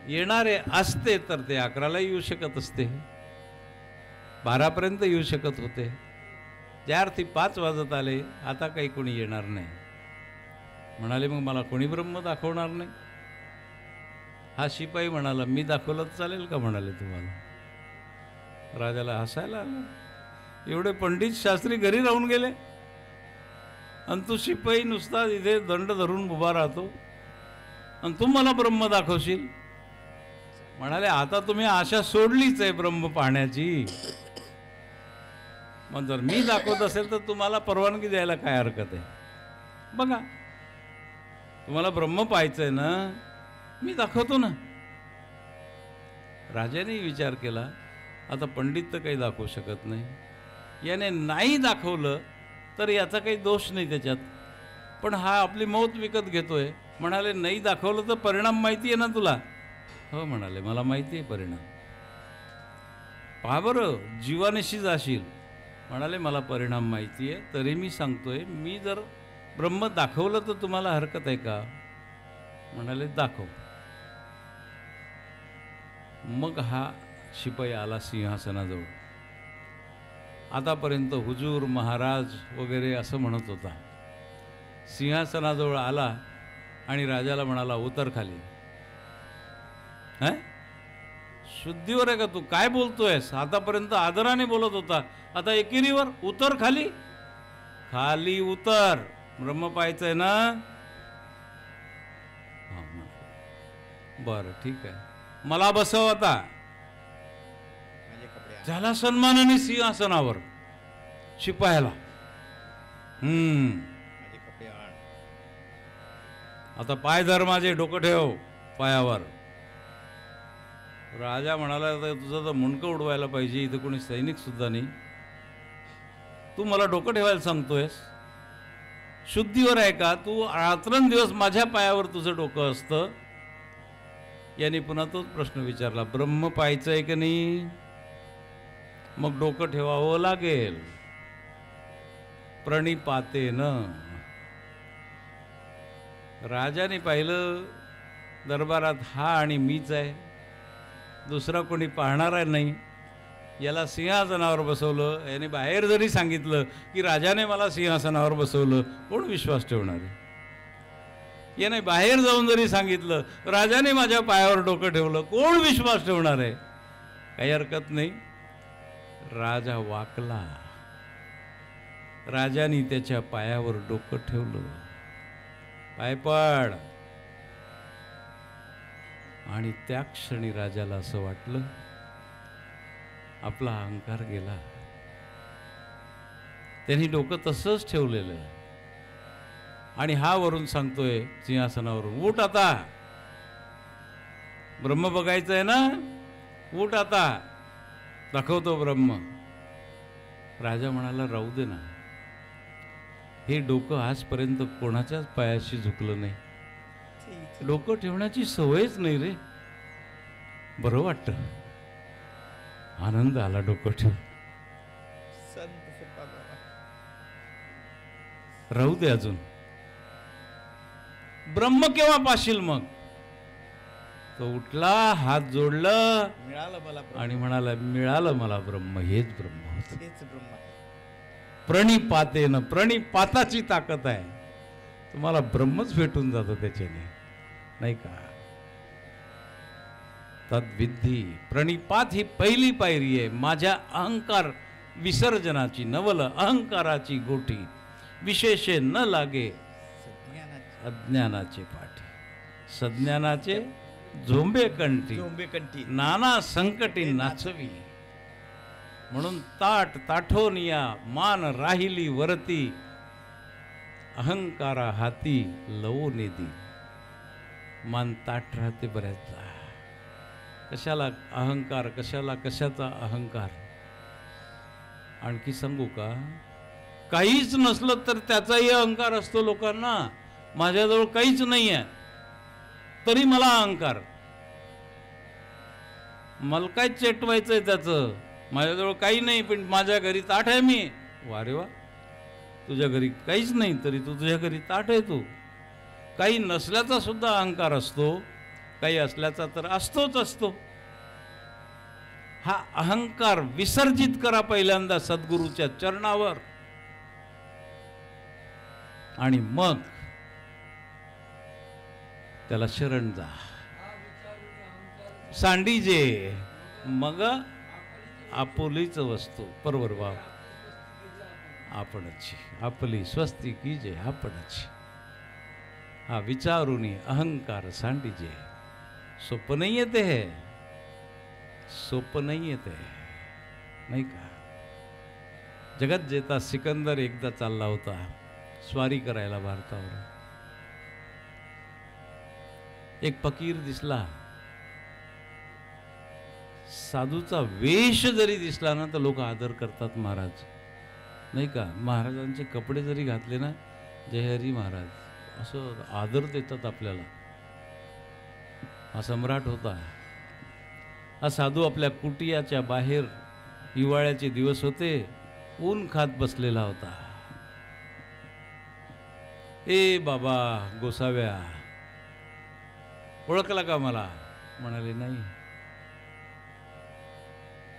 येणारे असते तर ते 11ला येऊ शकत असते, 12पर्यंत येऊ शकत होते. ज्या अर्थी 5 वाजत आले, आता काही कोणी येणार नाही म्हणाले. मग मला कोणी ब्रह्म दाखवणार नाही? हा शिपाई म्हणाला, मी दाखवलं तर चालेल का म्हणाले तुम्हाला. राजाला हसायला आलं. एवढे पंडित शास्त्री घरी राहून गेले आणि तू शिपाई नुसता इथे दंड धरून उभा राहतो आणि तू मला ब्रह्म दाखवशील? म्हणाले, आता तुम्ही आशा सोडलीच आहे ब्रह्म पाहण्याची. मग जर मी दाखवत असेल तर तुम्हाला परवानगी द्यायला काय हरकत आहे? बघा, तुम्हाला ब्रह्म पाहायचंय ना, मी दाखवतो ना. राजाने विचार केला, आता पंडित तर काही दाखवू शकत नाही. याने नाही दाखवलं तर याचा काही दोष नाही त्याच्यात, पण हा आपली मौत विकत घेतोय. म्हणाले, नाही दाखवलं तर परिणाम माहिती आहे ना तुला? हो म्हणाले, मला माहिती आहे परिणाम. पहा बरं, जीवानिशी जाशील. म्हणाले, मला परिणाम माहिती आहे, तरी मी सांगतोय, मी जर ब्रह्म दाखवलं तर तुम्हाला हरकत आहे का? म्हणाले, दाखव. मग हा शिपाई आला सिंहासनाजवळ. आतापर्यंत हुजूर, महाराज वगैरे असं म्हणत होता. सिंहासनाजवळ आला आणि राजाला म्हणाला, उतर खाली. शुद्धीवर आहे का तू? काय बोलतोयस? आतापर्यंत आदराने बोलत होता, आता एकेरीवर उतर खाली. खाली उतर, ब्रह्म पाहायचंय ना? बरं ठीक आहे, मला बसव आता. झाला सन्मानाने सिंहासनावर शिपायाला. आता पाय धर माझे, डोकं ठेव पायावर. राजा म्हणाला, तुझं तर मुंडकं उडवायला पाहिजे, इथं कोणी सैनिक सुद्धा नाही, तू मला डोकं ठेवायला सांगतोयस? शुद्धीवर आहे का तू? रात्रंदिवस माझ्या पायावर तुझं डोकं असतं. याने पुन्हा तोच प्रश्न विचारला, ब्रह्म पाहायचंय की नाही? मग डोकं ठेवावं लागेल. प्रणिपातेन. राजाने पाहिलं दरबारात हा आणि मीच आहे, दुसरा कोणी पाहणार आहे नाही. याला सिंहासनावर बसवलं. याने बाहेर जरी सांगितलं की राजाने मला सिंहासनावर बसवलं, कोण विश्वास ठेवणार आहे? याने बाहेर जाऊन जरी सांगितलं राजाने माझ्या पायावर डोकं ठेवलं, कोण विश्वास ठेवणार आहे? काही हरकत नाही. राजा वाकला. राजाने त्याच्या पायावर डोकं ठेवलं. पाय पड. आणि त्या क्षणी राजाला असं वाटलं आपला अहंकार गेला. त्यांनी डोकं तसंच ठेवलेलं आहे आणि हा वरून सांगतोय सिंहासनावरून, उठ आता, ब्रह्म बघायचं आहे ना, उठ आता, दाखवतो ब्रह्म. राजा म्हणाला राहू दे ना, हे डोकं आजपर्यंत कोणाच्याच पायाशी झुकलं नाही, डोकं ठेवण्याची सवयच नाही रे. बरं वाटतं, आनंद आला डोकं ठेवून. राहू दे अजून, ब्रह्म केव्हा पाशील मग. तो उठला, हात जोडलं, मिळालं मला आणि म्हणाला मिळालं मला ब्रह्म, हेच ब्रह्म होतं. हेच ब्रह्म. प्रणिपातेन, प्रणिपाताची ताकद आहे, तुम्हाला ब्रह्मच भेटून जातं त्याच्याने, नाही का. तद्विधी प्रणिपात ही पहिली पायरी आहे माझ्या अहंकार विसर्जनाची. नवल अहंकाराची गोठी विशेषे न लागे अज्ञानाचे पाठी. सज्ञानाचे झोंबे कंठी नाना संकटी नाचवी. म्हणून ताट ताठोनिया मान राहिली वरती, अहंकारा हाती लवो नेदी. मान ताट राहते बऱ्याचदा. कशाला अहंकार, कशाला कशाचा अहंकार. आणखी सांगू का, काहीच नसलं तर त्याचाही अहंकार असतो लोकांना. माझ्याजवळ काहीच नाही आहे तरी मला अहंकार, मला काय चेटवायचंय त्याचं. माझ्याजवळ काही नाही पण माझ्या घरी ताठ आहे मी. वारे वा, तुझ्या घरी काहीच नाही तरी तुझ्या घरी ताठ आहे. तू काही नसल्याचा सुद्धा अहंकार असतो, काही असल्याचा तर असतोच असतो. हा अहंकार विसर्जित करा पहिल्यांदा सद्गुरूच्या चरणावर, आणि मग त्याला शरण जा. सांडीजे मग आपुलीच वस्तू. बरोबर बाब, आपणची आपली स्वस्ती कीजे आपणची. हा विचारून अहंकार सांडीजे. सोपं नाही येते हे, सोपं नाही येते, नाही का. जगत जेता सिकंदर एकदा चालला होता स्वारी करायला भारतावर. एक फकीर दिसला. साधूचा वेश जरी दिसला ना तर लोक आदर करतात महाराज, नाही का. महाराजांचे कपडे जरी घातले ना, जय हरी महाराज असं आदर देतात आपल्याला. हा सम्राट होता. हा साधू आपल्या कुटियाच्या बाहेर, हिवाळ्याचे दिवस होते, ऊन खात बसलेला होता. ए बाबा गोसाव्या, ओळखला का मला. म्हणाले नाही.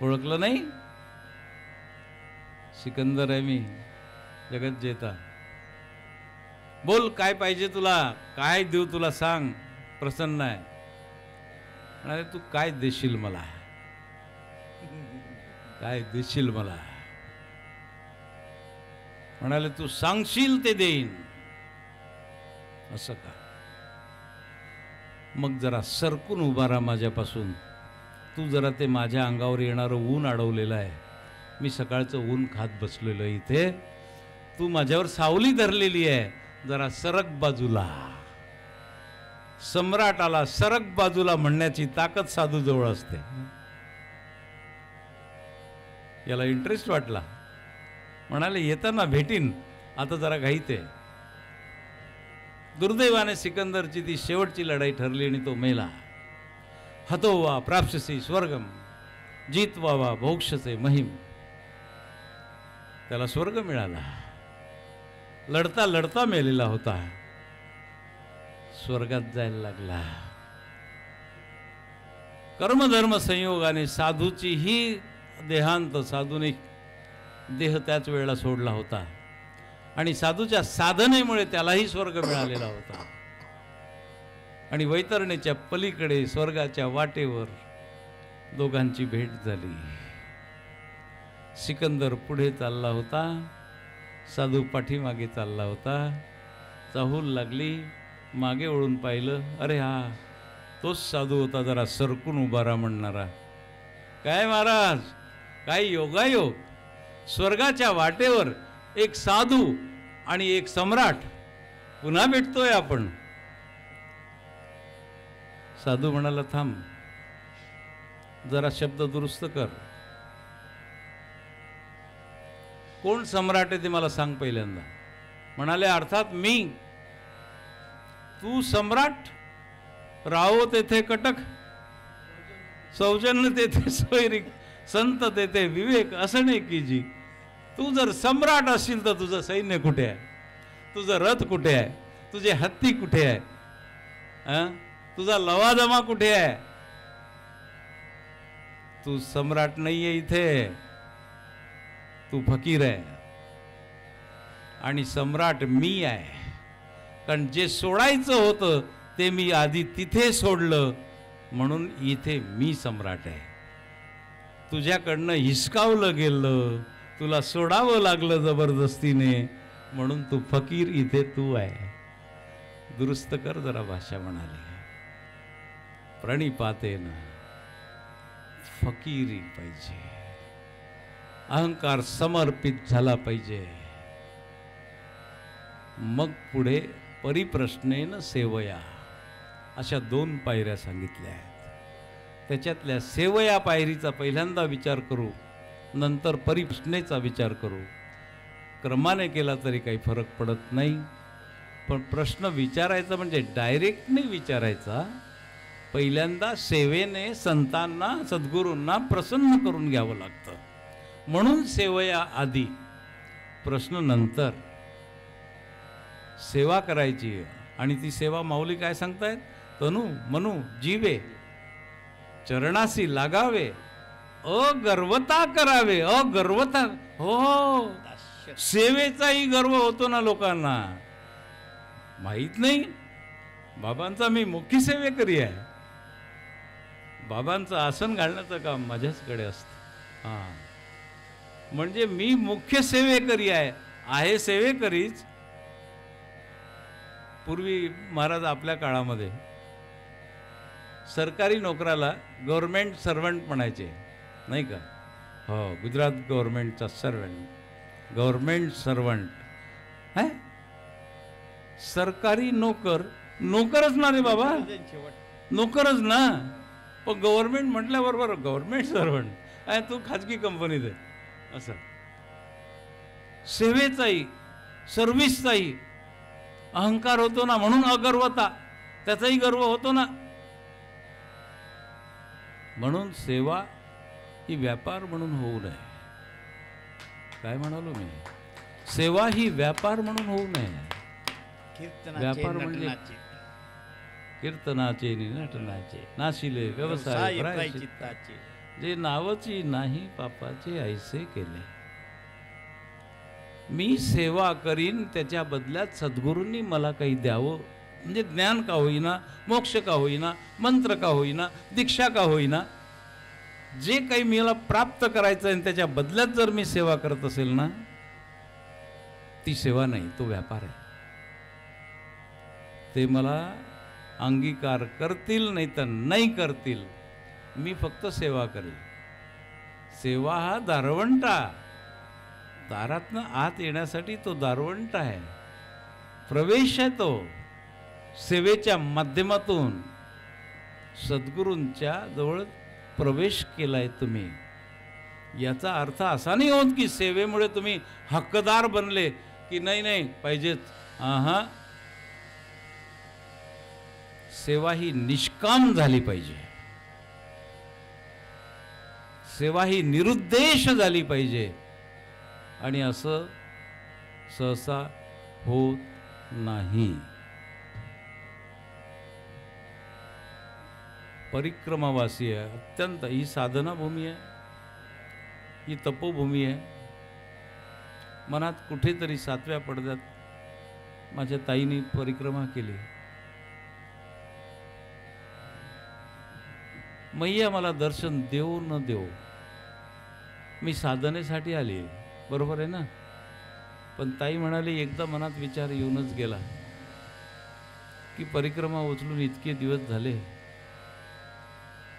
ओळखलं नाही. सिकंदर आहे मी, जगत जेता. बोल काय पाहिजे तुला, काय देऊ तुला, सांग, प्रसन्न आहे. म्हणाले तू काय देशील मला, काय देशील मला. म्हणाले तू सांगशील ते देईन. असं का. मग जरा सरकून उभा राहा माझ्यापासून. तू जरा ते माझ्या अंगावर येणारं ऊन अडवलेलं आहे. मी सकाळचं ऊन खात बसलेलो इथे, तू माझ्यावर सावली धरलेली आहे, जरा सरक बाजूला. सम्राटाला सरक बाजूला म्हणण्याची ताकद साधू जवळ असते. याला इंटरेस्ट वाटला. म्हणाले येताना भेटीन, आता जरा घाईत आहे. दुर्दैवाने सिकंदरची ती शेवटची लढाई ठरली आणि तो मेला. हतो वा प्राप्स्यसि स्वर्गम जित्वा वा भोक्षसे महिम. त्याला स्वर्ग मिळाला. लढता लढता मेलेला होता, स्वर्गात जायला लागला. कर्मधर्म संयोगाने साधूची ही देहांत, साधूने देह त्याच वेळेला सोडला होता आणि साधूच्या साधनेमुळे त्यालाही स्वर्ग मिळालेला होता. आणि वैतरणीच्या पलीकडे स्वर्गाच्या वाटेवर दोघांची भेट झाली. सिकंदर पुढे चालला होता, साधू पाठीमागे चालला होता. चाहूल लागली, मागे वळून पाहिलं, अरे हा तोच साधू होता जरा सरकून उभा राहा म्हणणारा. काय महाराज, काय योगायोग, स्वर्गाच्या वाटेवर एक साधू आणि एक सम्राट पुन्हा भेटतोय आपण. साधू म्हणाला, थांब जरा शब्द दुरुस्त कर. कोण सम्राट आहे ते मला सांग पहिल्यांदा. म्हणाले, अर्थात मी. तू सम्राट, राहो तेथे कटक, सौजन्य तेथे सोयरीक, संत तेथे विवेक, असं नाही की जी. तू जर सम्राट असशील तर तुझं सैन्य कुठे आहे, तुझं रथ कुठे आहे, तुझे हत्ती कुठे आहे, तुझा लवाजमा कुठे आहे. तू सम्राट नाहीये इथे, तू फकीर आहे. आणि सम्राट मी आहे, कारण जे सोडायचं होतं ते मी आधी तिथे सोडलं, म्हणून इथे मी सम्राट आहे. तुझ्याकडनं हिसकावलं गेलं, तुला सोडावं लागलं जबरदस्तीने, म्हणून तू फकीर, इथे तू आहे. दुरुस्त कर जरा भाषा. म्हणाले, प्रणिपातेन फकीरी पाहिजे, अहंकार समर्पित झाला पाहिजे. मग पुढे परिप्रश्नेन सेवया अशा 2 पायऱ्या सांगितल्या आहेत. त्याच्यातल्या सेवया पायरीचा पहिल्यांदा विचार करू, नंतर परिप्रश्नेचा विचार करू. क्रमाने केला तरी काही फरक पडत नाही, पण प्रश्न विचारायचा म्हणजे डायरेक्ट नाही विचारायचा. पहिल्यांदा सेवेने संतांना, सद्गुरूंना प्रसन्न करून घ्यावं लागतं. म्हणून सेवया आधी, प्रश्न नंतर. सेवा करायची, आणि ती सेवा माऊली काय सांगतायत, तनु मनु जीवे चरणासी लागावे, अगर्वता करावे. अगर्वता, हो, सेवेचाही गर्व होतो ना लोकांना. माहित नाही, बाबांचा मी मुख्य सेवेकरी आहे, बाबांचं आसन घालण्याचं काम माझ्याचकडे असतं. म्हणजे मी मुख्य सेवेकरी आहे सेवेकरीच. पूर्वी महाराज आपल्या काळामध्ये सरकारी नोकराला गव्हर्नमेंट सर्वंट म्हणायचे, नाही का. हो, गुजरात गव्हर्नमेंटचा सर्वंट, गव्हर्नमेंट सर्वंट है. सरकारी नोकर, नोकरच ना रे बाबा, नोकरच ना. पण गव्हर्नमेंट म्हटल्याबरोबर गव्हर्नमेंट सर्वंट आहे, तू खाजगी कंपनीत आहे असं. सेवेचाही, सर्व्हिसचाही अहंकार होतो ना, म्हणून अगर्वता, त्याचाही गर्व होतो ना. म्हणून सेवा ही व्यापार म्हणून होऊ नये. काय म्हणालो मी, सेवा ही व्यापार म्हणून होऊ नये. व्यापार म्हणजे कीर्तनाचे नटनाचे, नाशिले व्यवसाय प्रायश्चित्ताचे, जे नावची नाही पापाचे ऐसे केले. मी सेवा करीन, त्याच्या बदल्यात सद्गुरूंनी मला काही द्यावं, म्हणजे ज्ञान का होईना, मोक्ष का होईना, मंत्र का होईना, दीक्षा का होईना, जे काही मला प्राप्त करायचं आहे त्याच्या बदल्यात जर मी सेवा करत असेल ना, ती सेवा नाही, तो व्यापार आहे. ते मला अंगीकार करतील नाही तर नाही करतील, मी फक्त सेवा करेल. सेवा हा दारवंटा, दारातनं आत येण्यासाठी तो दारवंट आहे, प्रवेश आहे तो. सेवेच्या माध्यमातून सद्गुरूंच्या जवळ प्रवेश केलाय तुम्ही. याचा अर्थ असा नाही होत की सेवेमुळे तुम्ही हक्कदार बनले की नाही नाही पाहिजेच. सेवा ही निष्काम झाली पाहिजे, सेवा ही निरुद्देश झाली पाहिजे, आणि असं सहसा होत नाही. परिक्रमावासी आहे, अत्यंत ही साधना भूमी आहे, ही तपोभूमी आहे. मनात कुठेतरी 7व्या पडद्यात माझ्या ताईने परिक्रमा केली. मैया मला दर्शन देऊ न देऊ, मी साधनेसाठी आली, बरोबर आहे ना. पण ताई म्हणाली, एकदा मनात विचार येऊनच गेला की परिक्रमा उचलून इतके दिवस झाले,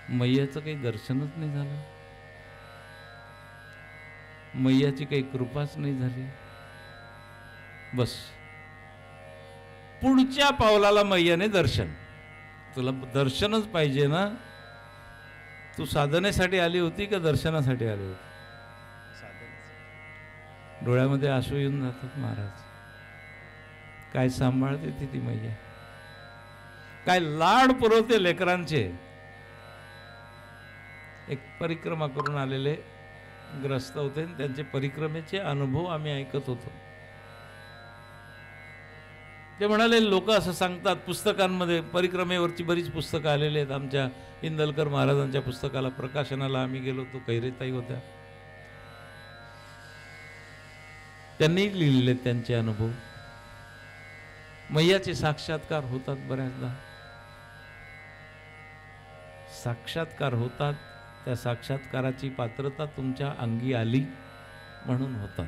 मैयाचं काही दर्शनच नाही झालं, मैयाची काही कृपाच नाही झाली. बस पुढच्या पावलाला मैयाने दर्शन. तुला दर्शनच पाहिजे ना. तू साधनेसाठी आली होती का दर्शनासाठी आली होती? डोळ्यामध्ये आसू येऊन जातात महाराज. काय सांभाळते ती मैया, काय लाड पुरवते लेकरांचे. एक परिक्रमा करून आलेले ग्रस्त होते आणि त्यांचे परिक्रमेचे अनुभव आम्ही ऐकत होतो. ते म्हणाले, लोक असं सांगतात पुस्तकांमध्ये, परिक्रमेवरची बरीच पुस्तकं आलेली आहेत. आमच्या इंदलकर महाराजांच्या पुस्तकाला प्रकाशनाला आम्ही गेलो होतो, कैरेताई होत्या, त्यांनी लिहिलेले त्यांचे अनुभव. मैयाचे साक्षात्कार होतात बऱ्याचदा, साक्षात्कार होतात. त्या साक्षात्काराची पात्रता तुमच्या अंगी आली म्हणून होतात.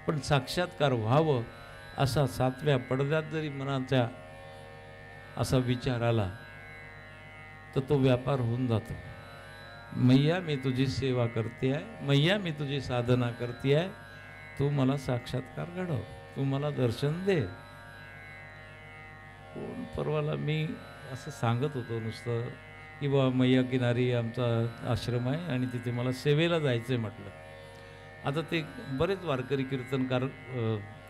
पण साक्षात्कार व्हावं असा 7व्या पडद्यात जरी मनाचा असा विचार आला तर तो व्यापार होऊन जातो. मैया मी तुझी सेवा करते आहे, मैया मी तुझी साधना करते आहे, तू मला साक्षात्कार घडव, तू मला दर्शन दे. कोण परवाला मी असं सांगत होतो नुसतं की बाबा मैया किनारी आमचा आश्रम आहे आणि तिथे मला सेवेला जायचं आहे म्हटलं. आता ते बरेच वारकरी कीर्तनकार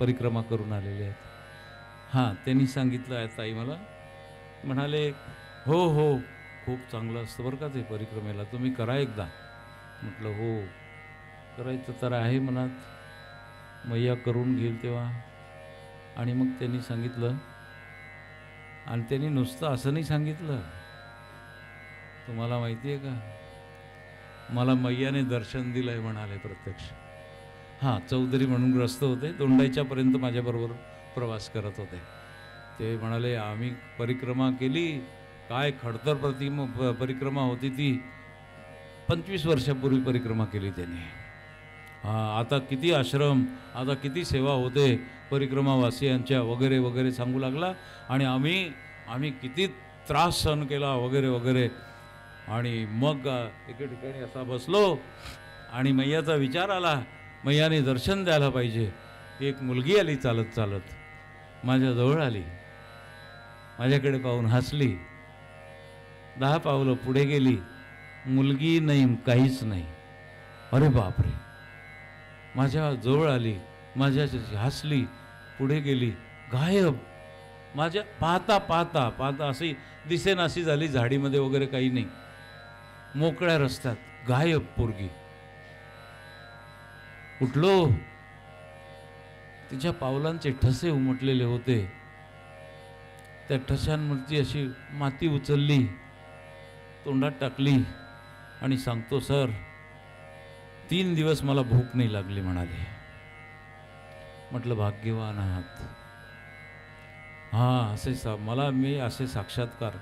परिक्रमा करून आलेले आहेत. हां, त्यांनी सांगितलं आहे ताई मला, म्हणाले हो हो खूप चांगलं असतं बरं का ते परिक्रमेला, तुम्ही करा एकदा. म्हटलं हो करायचं तर आहे मनात, मैया करून घेईल तेव्हा. आणि मग त्यांनी सांगितलं, आणि त्यांनी नुसतं असं नाही सांगितलं, तुम्हाला माहिती आहे का, मला मैयाने दर्शन दिलं आहे म्हणाले प्रत्यक्ष. हां, चौधरी म्हणून ग्रस्त होते, दोंडाईच्यापर्यंत माझ्याबरोबर प्रवास करत होते. ते म्हणाले आम्ही परिक्रमा केली, काय खडतर परिक्रमा होती ती, 25 वर्षापूर्वी परिक्रमा केली त्यांनी. हां, आता किती आश्रम, आता किती सेवा होते परिक्रमावासियांच्या वगैरे वगैरे सांगू लागला. आणि आम्ही किती त्रास सहन केला वगैरे वगैरे. आणि मग एके ठिकाणी असा बसलो आणि मैयाचा विचार आला, मैयाने दर्शन द्यायला पाहिजे. एक मुलगी आली चालत चालत, माझ्याजवळ आली, माझ्याकडे पाहून हसली, 10 पावलं पुढे गेली, मुलगी नाही काहीच नाही. अरे बापरे, माझ्या जवळ आली, माझ्याशी हसली, पुढे गेली, गायब. माझ्या पाहता पाहता पाहता अशी दिसेनाशी झाली, झाडीमध्ये वगैरे काही नाही, मोकळ्या रस्त्यात गायब पोरगी. उठलो, तिच्या पावलांचे ठसे उमटलेले होते, त्या ठशांवरती अशी माती उचलली, तोंडात टाकली आणि सांगतो, सर 3 दिवस मला भूक नाही लागली म्हणाले. म्हटलं भाग्यवान आहात. हां, मला मी असे साक्षात्कार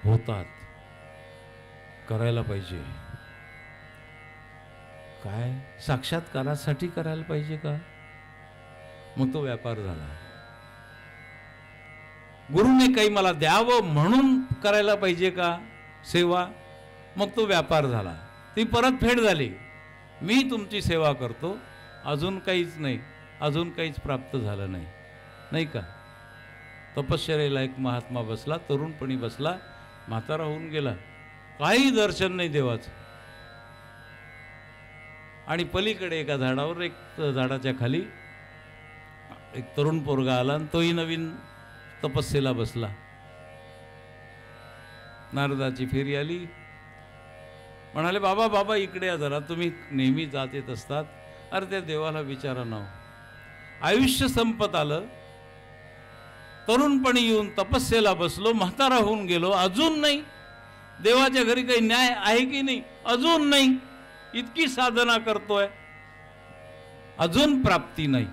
होतात, करायला पाहिजे. काय साक्षात्कारासाठी करायला पाहिजे का? मग तो व्यापार झाला. गुरुने काही मला द्यावं म्हणून करायला पाहिजे का सेवा? मग तो व्यापार झाला, ती परतफेड झाली. मी तुमची सेवा करतो, अजून काहीच नाही, अजून काहीच प्राप्त झालं नाही, नाही का? तपश्चर्येला एक महात्मा बसला, तरुणपणी बसला, म्हातारा होऊन गेला, काही दर्शन नाही देवाचं. आणि पलीकडे एका झाडावर, एक झाडाच्या खाली एक तरुण पोरगा आला आणि तोही नवीन तपस्येला बसला. नारदाची फेरी आली, म्हणाले बाबा बाबा इकडे या जरा, तुम्ही नेहमी जात येत असतात. अरे त्या देवाला विचारा ना. आयुष्य संपत आलं, तरुणपणी येऊन तपस्येला बसलो, म्हातारा होऊन गेलो, अजून नाही. देवाच्या घरी काही न्याय आहे की नाही? अजून नाही. इतकी साधना करतोय, अजून प्राप्ती नाही.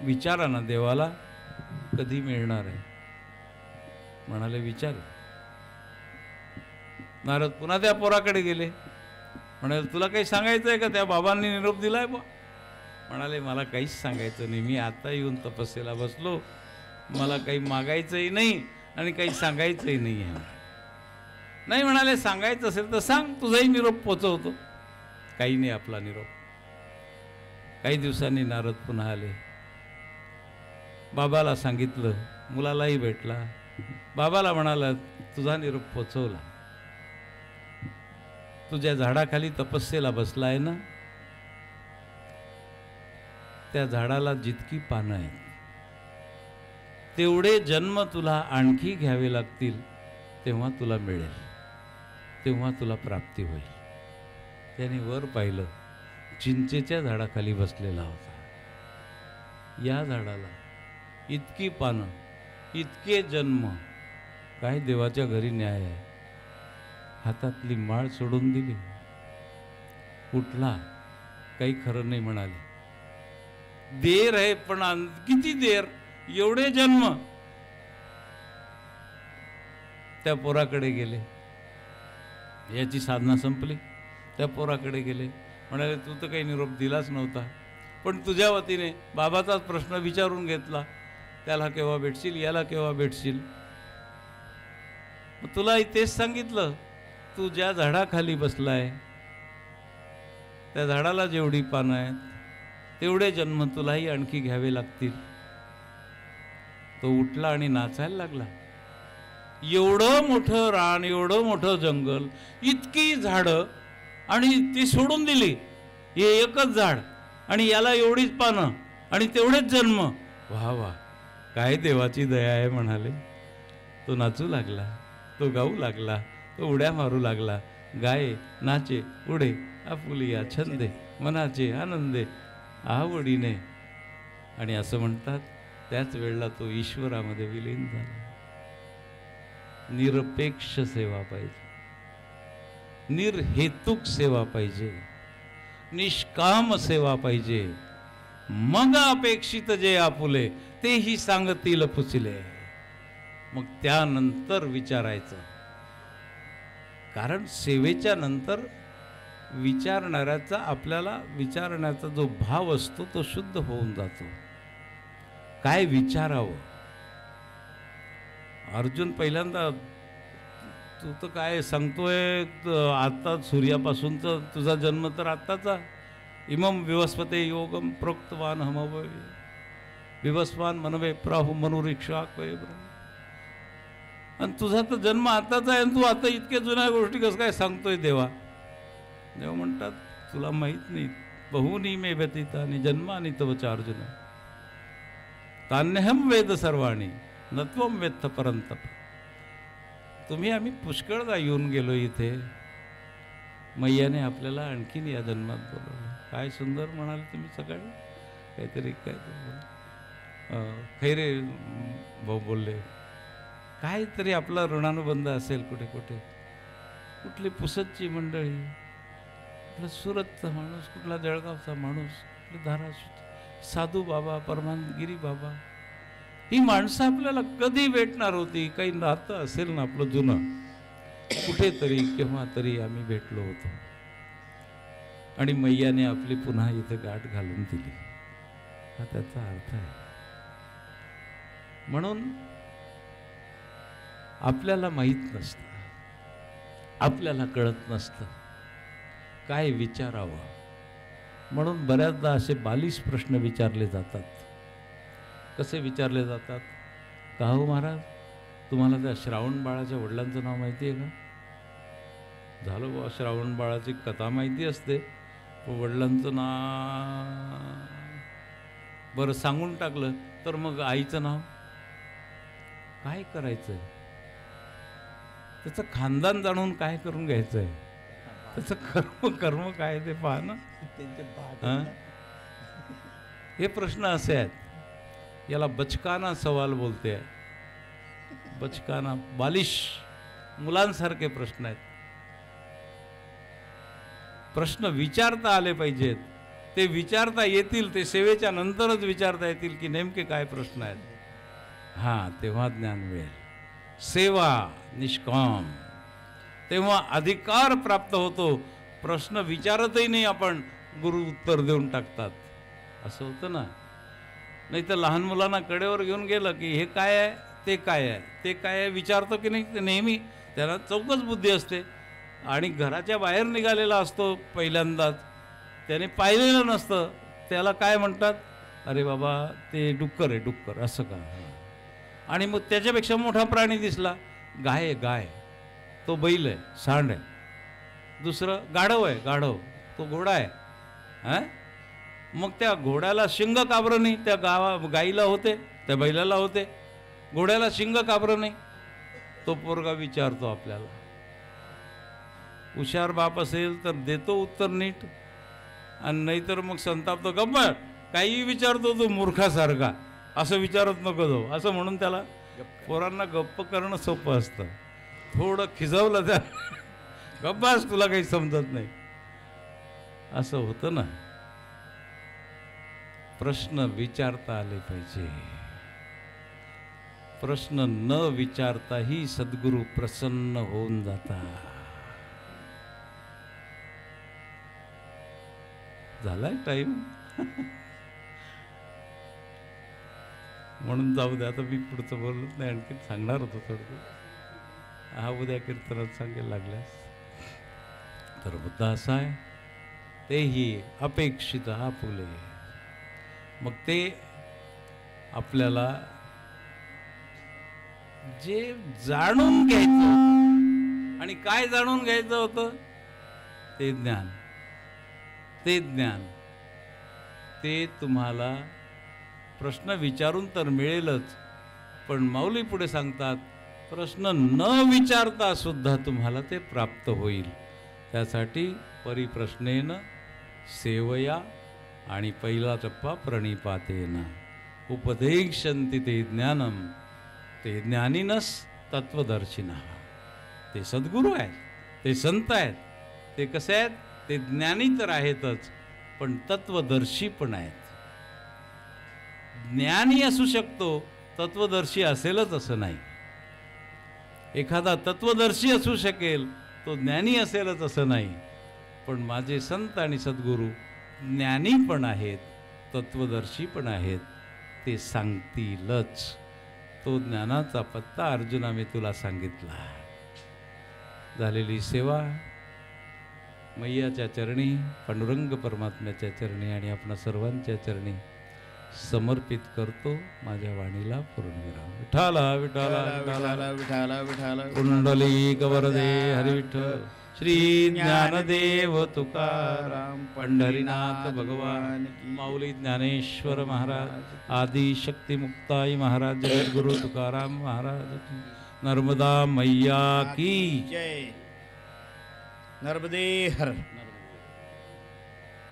विचारा ना देवाला, कधी मिळणार आहे? म्हणाले विचार. नारद पुन्हा त्या पोराकडे गेले, म्हणाले तुला काही सांगायचं आहे का? त्या बाबांनी निरोप दिलाय बा. म्हणाले मला काहीच सांगायचं नाही, मी आता येऊन तपस्येला बसलो, मला काही मागायचंही नाही आणि काही सांगायचंही नाही आहे. नाही म्हणाले सांगायचं असेल तर सांग, तुझाही निरोप पोचवतो. काही नाही आपला निरोप. काही दिवसांनी नारद पुन्हा आले. बाबाला सांगितलं, मुलालाही भेटला. बाबाला म्हणाला, तुझा निरोप पोचवला. तुझ्या झाडाखाली तपस्येला बसलाय ना, त्या झाडाला जितकी पानं आहेत तेवढे जन्म तुला आणखी घ्यावे लागतील, तेव्हा तुला मिळेल, तेव्हा तुला प्राप्ती होईल. त्याने वर पाहिलं, चिंचेच्या झाडाखाली बसलेला होता. या झाडाला इतकी पानं, इतके जन्म, काय देवाच्या घरी न्याय आहे. हातातली माळ सोडून दिली, उठला. काही खरं नाही म्हणाले. देर आहे पण किती देर, एवढे जन्म. त्या पोराकडे गेले. याची साधना संपली. त्या पोराकडे गेले. म्हणाले, तू तर काही निरोप दिलाच नव्हता, पण तुझ्या वतीने बाबाचाच प्रश्न विचारून घेतला. त्याला केव्हा भेटशील, याला केव्हा भेटशील. मग तुला तेच सांगितलं, तू ज्या झाडाखाली बसलाय त्या झाडाला जेवढी पानं आहेत तेवढे जन्म तुलाही आणखी घ्यावे लागतील. तो उठला आणि नाचायला लागला. एवढं मोठं रान, एवढं मोठं जंगल, इतकी झाडं, आणि ती सोडून दिली. हे एकच झाड, आणि याला एवढीच पानं, आणि तेवढेच जन्म. वा वा, काय देवाची दया आहे म्हणाले. तो नाचू लागला, तो गाऊ लागला, तो उड्या मारू लागला. गाये, नाचे, उडे, आपुलिया छंदे, मनाचे आनंदे, आवडीने. आणि असं म्हणतात, त्याच वेळेला तो ईश्वरामध्ये विलीन झाला. निरपेक्ष सेवा पाहिजे, निर्हेतुक सेवा पाहिजे, निष्काम सेवा पाहिजे. मग अपेक्षित जे आपुले, तेही सांगतील पुचले. मग त्यानंतर विचारायचं. कारण सेवेच्या नंतर विचारणाऱ्याचा, आपल्याला विचारण्याचा जो भाव असतो तो शुद्ध होऊन जातो. काय विचारावं. अर्जुन पहिल्यांदा, तू तर काय सांगतोय, आता सूर्यापासूनचा तुझा जन्म तर आत्ताचा. इमम विवस्वते योगम प्रोक्तवान हमवे विवस्वान मनवे प्राहु मनुरिक्षा. आणि तुझा तर जन्म आताचा आहे, आणि तू आता इतक्या जुन्या गोष्टी कसं काय सांगतोय देवा. देव म्हणतात, तुला माहीत नाही. बहुनी मे व्यतीता आणि जन्मानी तवच अर्जुन, तान्यहम वेद सर्वाणी नत्वम वेत्थ परंतप. तुम्ही आम्ही पुष्कळदा येऊन गेलो इथे. मैयाने आपल्याला आणखीन या जन्मात बोलवलं. काय सुंदर म्हणाल तुम्ही सकाळी. काहीतरी खैरे भाऊ बोलले, काहीतरी आपला ऋणानुबंध असेल कुठे कुठे. कुठली पुसदची मंडळी, कुठला सुरतचा माणूस, कुठला जळगावचा माणूस, कुठला धाराशिव साधू बाबा, परमानगिरी बाबा. ही माणसं आपल्याला कधी भेटणार होती. काही नातं असेल ना आपलं जुनं, कुठेतरी केव्हा तरी आम्ही भेटलो होतो. आणि मैयाने आपली पुन्हा इथे गाठ घालून दिली. हा त्याचा अर्थ आहे. म्हणून आपल्याला माहीत नसतं, आपल्याला कळत नसतं काय विचारावं. म्हणून बऱ्याचदा असे बालिश प्रश्न विचारले जातात. कसे विचारले जातात. का हो महाराज, तुम्हाला त्या श्रावण बाळाच्या वडिलांचं नाव माहिती आहे का. झालं बुवा, श्रावण बाळाची कथा माहिती असते, पण वडिलांचं नाव बरं सांगून टाकलं तर मग आईचं नाव काय करायचंय. त्याचं खानदान जाणून काय करून घ्यायचंय. त्याचं कर्म काय ते पहा ना. हे प्रश्न असे आहेत. याला बचकाना सवाल बोलते. बचकाना, बालिश मुलांसारखे प्रश्न आहेत. प्रश्न विचारता आले पाहिजेत. ते विचारता येतील, ते सेवेच्या नंतरच विचारता येतील की नेमके काय प्रश्न आहेत. हां, तेव्हा ज्ञान मिळेल. सेवा निष्काम, तेव्हा अधिकार प्राप्त होतो. प्रश्न विचारतही नाही आपण, गुरु उत्तर देऊन टाकतात. असं होतं ना. नाही तर लहान मुलांना कडेवर घेऊन गेलं की हे काय आहे, ते काय आहे, ते काय आहे विचारतो की नाही. ते नेहमी त्याला चौकच बुद्धी असते आणि घराच्या बाहेर निघालेला असतो पहिल्यांदाच, त्याने पाहिलेलं नसतं, त्याला काय म्हणतात, अरे बाबा ते डुक्कर आहे डुक्कर, असं का. आणि मग त्याच्यापेक्षा मोठा प्राणी दिसला, गाय आहे गाय, तो बैल आहे सांड आहे, दुसरं गाढव आहे गाढव, तो घोडा आहे. हां, मग त्या घोड्याला शिंग का बरं नाही, त्या गाईला होते, त्या बैलाला होते, घोड्याला शिंग का बरं नाही. तो पोरगा विचारतो आपल्याला. हुशार बाप असेल तर देतो उत्तर नीट, आणि नाहीतर मग संतापतो, गप्पा काही विचारतो तू मूर्खासारखा, असं विचारत नको जाऊ, असं म्हणून त्याला पोरांना गप्प करणं सोपं असतं. थोडं खिजवलं त्या, गप्पास तुला काही समजत नाही, असं होतं ना. प्रश्न विचारता आले पाहिजे. प्रश्न न विचारताही सद्गुरू प्रसन्न होऊन जातात. झालाय टाइम. म्हणून जाऊ दे आता, मी पुढचं बोलत नाही, आणखी सांगणार होतो थोडं. हा उद्या कीर्तनात सांगेल लागल्यास. तर मुद्दा असा आहे, तेही अपेक्षित आपुले. मग ते आपल्याला जे जाणून घ्यायचं, आणि काय जाणून घ्यायचं होतं, ते ज्ञान. ते ज्ञान ते तुम्हाला प्रश्न विचारून तर मिळेलच, पण माऊली पुढे सांगतात, प्रश्न न विचारता सुद्धा तुम्हाला ते प्राप्त होईल. त्यासाठी परिप्रश्नेन सेवया, आणि पहिला टप्पा प्रणिपातेन उपदेक्षन्ति ते ज्ञानम. ते ज्ञानिनस तत्वदर्शिनः. ते सद्गुरू आहेत, ते संत आहेत. ते कसे आहेत, ते ज्ञानी तर आहेतच, पण तत्वदर्शी पण आहेत. ज्ञानी असू शकतो, तत्वदर्शी असेलच असं नाही. एखादा तत्वदर्शी असू शकेल, तो ज्ञानी असेलच असं नाही. पण माझे संत आणि सद्गुरू ज्ञानी पण आहेत, तत्वदर्शी पण आहेत. ते सांगतीलच. तो ज्ञानाचा पत्ता अर्जुना मी तुला सांगितला. झालेली सेवा मैयाच्या चरणी, पांडुरंग परमात्म्याच्या चरणी आणि आपणा सर्वांच्या चरणी समर्पित करतो. माझ्या वाणीला पूर्णविराम. विठाला विठाला विठाला विठाला विठाला कुंडलिक वरदे हरी विठ्ठल. श्री ज्ञानदेव तुकाराम पंढरीनाथ भगवान की. माऊली ज्ञानेश्वर महाराज, आदि शक्ती मुक्ताई महाराज, गुरु तुकाराम महाराज की. नर्मदा मैया की जय. नर्मदे हर.